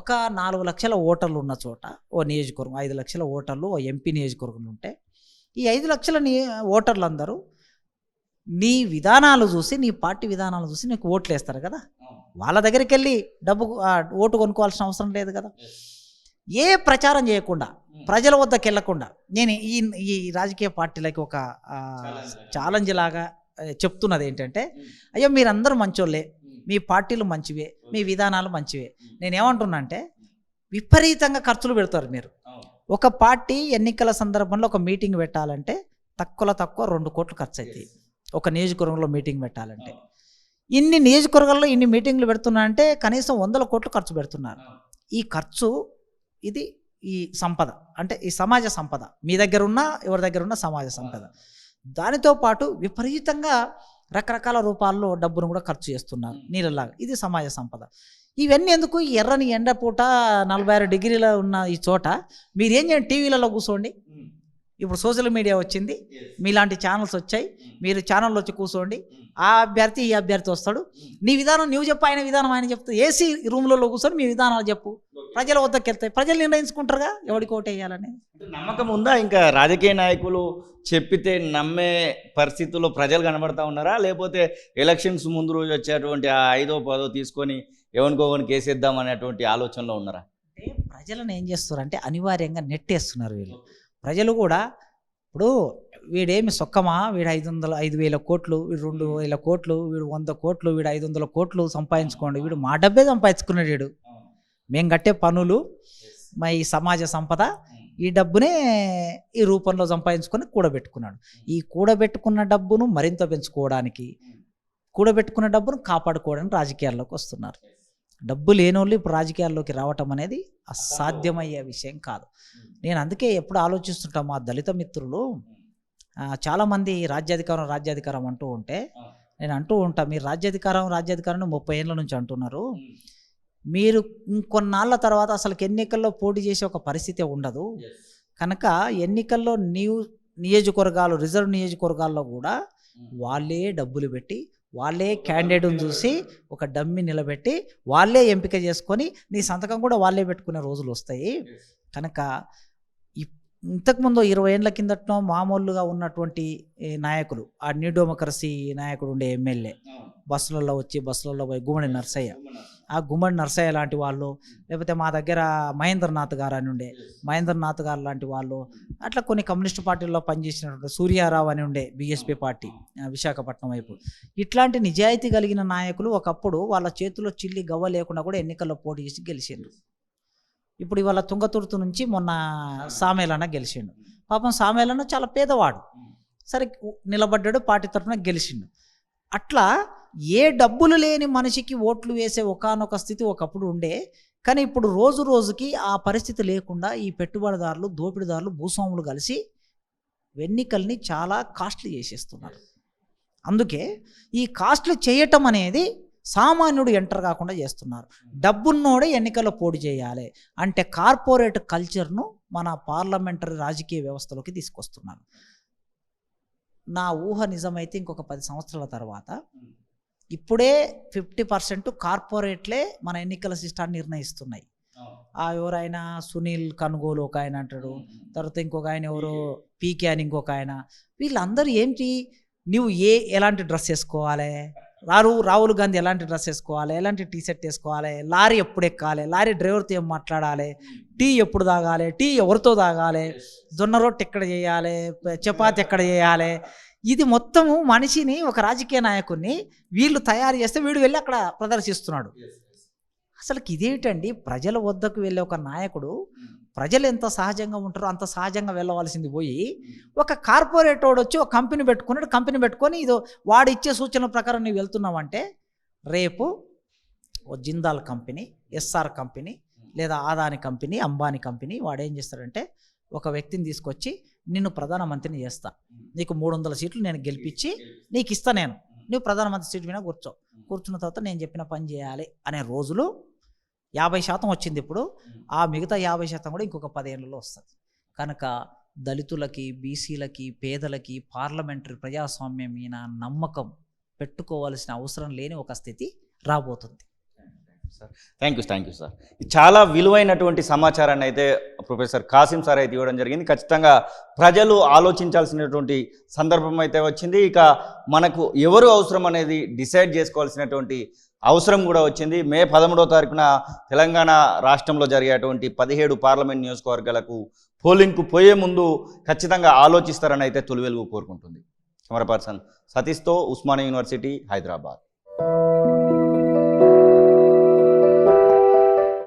ఒక 4 లక్షల ఓటర్లు ఉన్న చోట, ఓ నియోజకవర్గం 5 లక్షల ఓటర్లు ఓ ఎంపీ నియోజకవర్గం ఉంటే ఈ 5 లక్షల ఓటర్లు అందరూ నీ విధానాలు చూసి, నీ పార్టీ విధానాలు చూసి నీకు ఓట్లు వేస్తారు కదా. వాళ్ళ దగ్గరికి వెళ్ళి ఓటు కొనుక్కోవాల్సిన అవసరం లేదు కదా. ఏ ప్రచారం చేయకుండా, ప్రజల వద్దకు వెళ్ళకుండా నేను ఈ రాజకీయ పార్టీలకి ఒక ఛాలెంజ్ లాగా చెప్తున్నది ఏంటంటే, అయ్యో మీరందరూ మంచోళ్ళే, మీ పార్టీలు మంచివే, మీ విధానాలు మంచివే. నేనేమంటున్నా అంటే విపరీతంగా ఖర్చులు పెడతారు మీరు. ఒక పార్టీ ఎన్నికల సందర్భంలో ఒక మీటింగ్ పెట్టాలంటే తక్కువ 2 కోట్లు ఖర్చు అవుతాయి. ఒక నియోజకవర్గంలో మీటింగ్ పెట్టాలంటే ఇన్ని నియోజకవర్గాల్లో ఇన్ని మీటింగ్లు పెడుతున్నారంటే కనీసం 100 కోట్లు ఖర్చు పెడుతున్నారు. ఈ ఖర్చు ఇది ఈ సంపద అంటే ఈ సమాజ సంపద, మీ దగ్గర ఉన్న ఎవరి దగ్గర ఉన్న సమాజ సంపద. దానితో పాటు విపరీతంగా రకరకాల రూపాల్లో డబ్బును కూడా ఖర్చు చేస్తున్నారు నీళ్ళలాగా. ఇది సమాజ సంపద. ఇవన్నీ ఎందుకు? ఎర్రని ఎండపూట 46 డిగ్రీల ఉన్న ఈ చోట మీరేం చేయండి, టీవీలలో కూర్చోండి. ఇప్పుడు సోషల్ మీడియా వచ్చింది, మీలాంటి ఛానల్స్ వచ్చాయి, మీరు ఛానల్లో వచ్చి కూర్చోండి. ఆ అభ్యర్థి ఈ అభ్యర్థి వస్తాడు, నీ విధానం నువ్వు చెప్పు, ఆయన విధానం ఆయన చెప్తా. ఏసీ రూమ్లలో కూర్చొని మీ విధానాలు చెప్పు, ప్రజల వద్దకు వెళ్తాయి, ప్రజలు నిర్ణయించుకుంటారుగా ఎవరికి ఓటు వేయాలని. నమ్మకం ఉందా? ఇంకా రాజకీయ నాయకులు చెప్పితే నమ్మే పరిస్థితుల్లో ప్రజలు కనబడతా ఉన్నారా, లేకపోతే ఎలక్షన్స్ ముందు రోజు వచ్చేటువంటి ఆ 5వ 10వ తీసుకొని ఎవరికోవని కేసేద్దాం అనేటువంటి ఆలోచనలో ఉన్నారా? అంటే ప్రజలను ఏం చేస్తారంటే అనివార్యంగా నెట్టేస్తున్నారు వీళ్ళు. ప్రజలు కూడా ఇప్పుడు వీడేమి సొక్కమా, వీడు 5,000 కోట్లు, వీడు 2,000 కోట్లు, వీడు 100 కోట్లు, వీడు 500 కోట్లు సంపాదించుకోండి, వీడు మా డబ్బే సంపాదించుకున్నాడు, వీడు మేము కట్టే పనులు మా ఈ సమాజ సంపద ఈ డబ్బునే ఈ రూపంలో సంపాదించుకొని కూడబెట్టుకున్నాడు. ఈ కూడబెట్టుకున్న డబ్బును మరింత పెంచుకోవడానికి, కూడబెట్టుకున్న డబ్బును కాపాడుకోవడానికి రాజకీయాల్లోకి వస్తున్నారు. డబ్బు లేని వాళ్ళు ఇప్పుడు రాజకీయాల్లోకి రావటం అనేది అసాధ్యమయ్యే విషయం కాదు. నేను అందుకే ఎప్పుడు ఆలోచిస్తుంటా, మా దళిత మిత్రులు చాలామంది రాజ్యాధికారం అంటూ ఉంటే నేను అంటూ ఉంటా, మీరు రాజ్యాధికారం 30 ఏళ్ళ నుంచి అంటున్నారు, మీరు ఇంకొన్నాళ్ళ తర్వాత అసలు ఎన్నికల్లో పోటీ చేసే ఒక పరిస్థితి ఉండదు కనుక ఎన్నికల్లో నియోజకవర్గాలు రిజర్వ్ నియోజకవర్గాల్లో కూడా వాళ్ళే డబ్బులు పెట్టి వాళ్ళే క్యాండిడేట్ని చూసి ఒక డమ్మి నిలబెట్టి వాళ్ళే ఎంపిక చేసుకొని నీ సంతకం కూడా వాళ్ళే పెట్టుకునే రోజులు వస్తాయి. కనుక ఇంతకుముందు 20 ఏళ్ళ కిందటనో మామూలుగా ఉన్నటువంటి నాయకులు, ఆ న్యూ డెమోక్రసీ నాయకుడు ఉండే ఎమ్మెల్యే బస్సులలో పోయి గుమ్మడి నర్సయ్య, ఆ గుమ్మడి నర్సయ్య లాంటి వాళ్ళు, లేకపోతే మా దగ్గర మహేంద్రనాథ్ గారు అని ఉండే మహేంద్రనాథ్ గారు లాంటి వాళ్ళు, అట్లా కొన్ని కమ్యూనిస్ట్ పార్టీల్లో పనిచేసినటువంటి సూర్యారావు అని ఉండే బీఎస్పీ పార్టీ విశాఖపట్నం వైపు, ఇట్లాంటి నిజాయితీ కలిగిన నాయకులు ఒకప్పుడు వాళ్ళ చేతిలో చిల్లి గవ్వ లేకుండా కూడా ఎన్నికల్లో పోటీ చేసి గెలిచిండ్రు. ఇప్పుడు ఇవాళ తుంగతుర్తి నుంచి మొన్న సామేలన్న గెలిచిండు. పాపం సామేలన్న చాలా పేదవాడు, సరే నిలబడ్డాడు, పార్టీ తరఫున గెలిచిండు. అట్లా ఏ డబ్బులు లేని మనిషికి ఓట్లు వేసే ఒకానొక స్థితి ఒకప్పుడు ఉండే. కానీ ఇప్పుడు రోజు రోజుకి ఆ పరిస్థితి లేకుండా ఈ పెట్టుబడిదారులు, దోపిడీదారులు, భూస్వాములు కలిసి ఎన్నికల్ని చాలా కాస్ట్లీ చేసేస్తున్నారు. అందుకే ఈ కాస్ట్లీ చేయటం అనేది సామాన్యుడు ఎంటర్ కాకుండా చేస్తున్నారు. డబ్బున్నోడే ఎన్నికల్లో పోటీ చేయాలి అంటే కార్పొరేట్ కల్చర్ను మన పార్లమెంటరీ రాజకీయ వ్యవస్థలోకి తీసుకొస్తున్నారు. నా ఊహ నిజమైతే ఇంకొక 10 సంవత్సరాల తర్వాత ఇప్పుడే 50% కార్పొరేట్లే మన ఎన్నికల సిస్టాన్ని నిర్ణయిస్తున్నాయి. ఎవరైనా సునీల్ కనుగోలు ఒక ఆయన అంటాడు, తర్వాత ఇంకొక ఆయన ఎవరో పీకే అని ఇంకొక ఆయన, వీళ్ళందరూ ఏంటి, నువ్వు ఎలాంటి డ్రెస్ వేసుకోవాలి, రాహుల్ గాంధీ ఎలాంటి డ్రెస్ వేసుకోవాలి, ఎలాంటి టీ షర్ట్ వేసుకోవాలి, లారీ ఎప్పుడు ఎక్కాలి, లారీ డ్రైవర్తో ఏం మాట్లాడాలి, టీ ఎప్పుడు తాగాలి, టీ ఎవరితో తాగాలి, జొన్న రొట్టె ఎక్కడ చేయాలి, చపాతి ఎక్కడ చేయాలి, ఇది మొత్తము మనిషిని, ఒక రాజకీయ నాయకుడిని వీళ్ళు తయారు చేస్తే వీడు వెళ్ళి అక్కడ ప్రదర్శిస్తున్నాడు. అసలుకి ఇదేంటండి, ప్రజల వద్దకు వెళ్ళే ఒక నాయకుడు ప్రజలు ఎంత సహజంగా ఉంటారో అంత సహజంగా వెళ్ళవలసింది పోయి ఒక కార్పొరేట్ వాడు వచ్చి ఒక కంపెనీ పెట్టుకున్నాడు, కంపెనీ పెట్టుకొని ఇదో వాడు ఇచ్చే సూచనల ప్రకారం నువ్వు వెళ్తున్నావంటే రేపు ఓ జిందాల్ కంపెనీ, ఎస్ఆర్ కంపెనీ, లేదా ఆదాని కంపెనీ, అంబానీ కంపెనీ వాడు ఏం చేస్తాడంటే ఒక వ్యక్తిని తీసుకొచ్చి నిన్ను ప్రధానమంత్రిని చేస్తా, నీకు 300 సీట్లు నేను గెలిపించి నీకు ఇస్తా, నువ్వు ప్రధానమంత్రి సీటు మీద కూర్చున్న తర్వాత నేను చెప్పిన పని చేయాలి అనే రోజులు 50% వచ్చింది. ఇప్పుడు ఆ మిగతా 50% కూడా ఇంకొక 10 ఏళ్ళలో వస్తుంది. కనుక దళితులకి, బీసీలకి, పేదలకి పార్లమెంటరీ ప్రజాస్వామ్యం మీద నమ్మకం పెట్టుకోవాల్సిన అవసరం లేని ఒక స్థితి రాబోతుంది. Thank you sir. చాలా విలువైనటువంటి సమాచారాన్ని అయితే ప్రొఫెసర్ కాసిం సార్ అయితే ఇవ్వడం జరిగింది. ఖచ్చితంగా ప్రజలు ఆలోచించాల్సినటువంటి సందర్భం అయితే వచ్చింది. ఇక మనకు ఎవరు అవసరం అనేది డిసైడ్ చేసుకోవాల్సినటువంటి అవసరం కూడా వచ్చింది. మే 13వ తారీఖున తెలంగాణ రాష్ట్రంలో జరిగేటువంటి 17 పార్లమెంట్ నియోజకవర్గాలకు పోలింగ్కు పోయే ముందు ఖచ్చితంగా ఆలోచిస్తారని అయితే తొలి వెలుగు కోరుకుంటుంది. కెమెరా పర్సన్ సతీష్తో ఉస్మానియా యూనివర్సిటీ, హైదరాబాద్.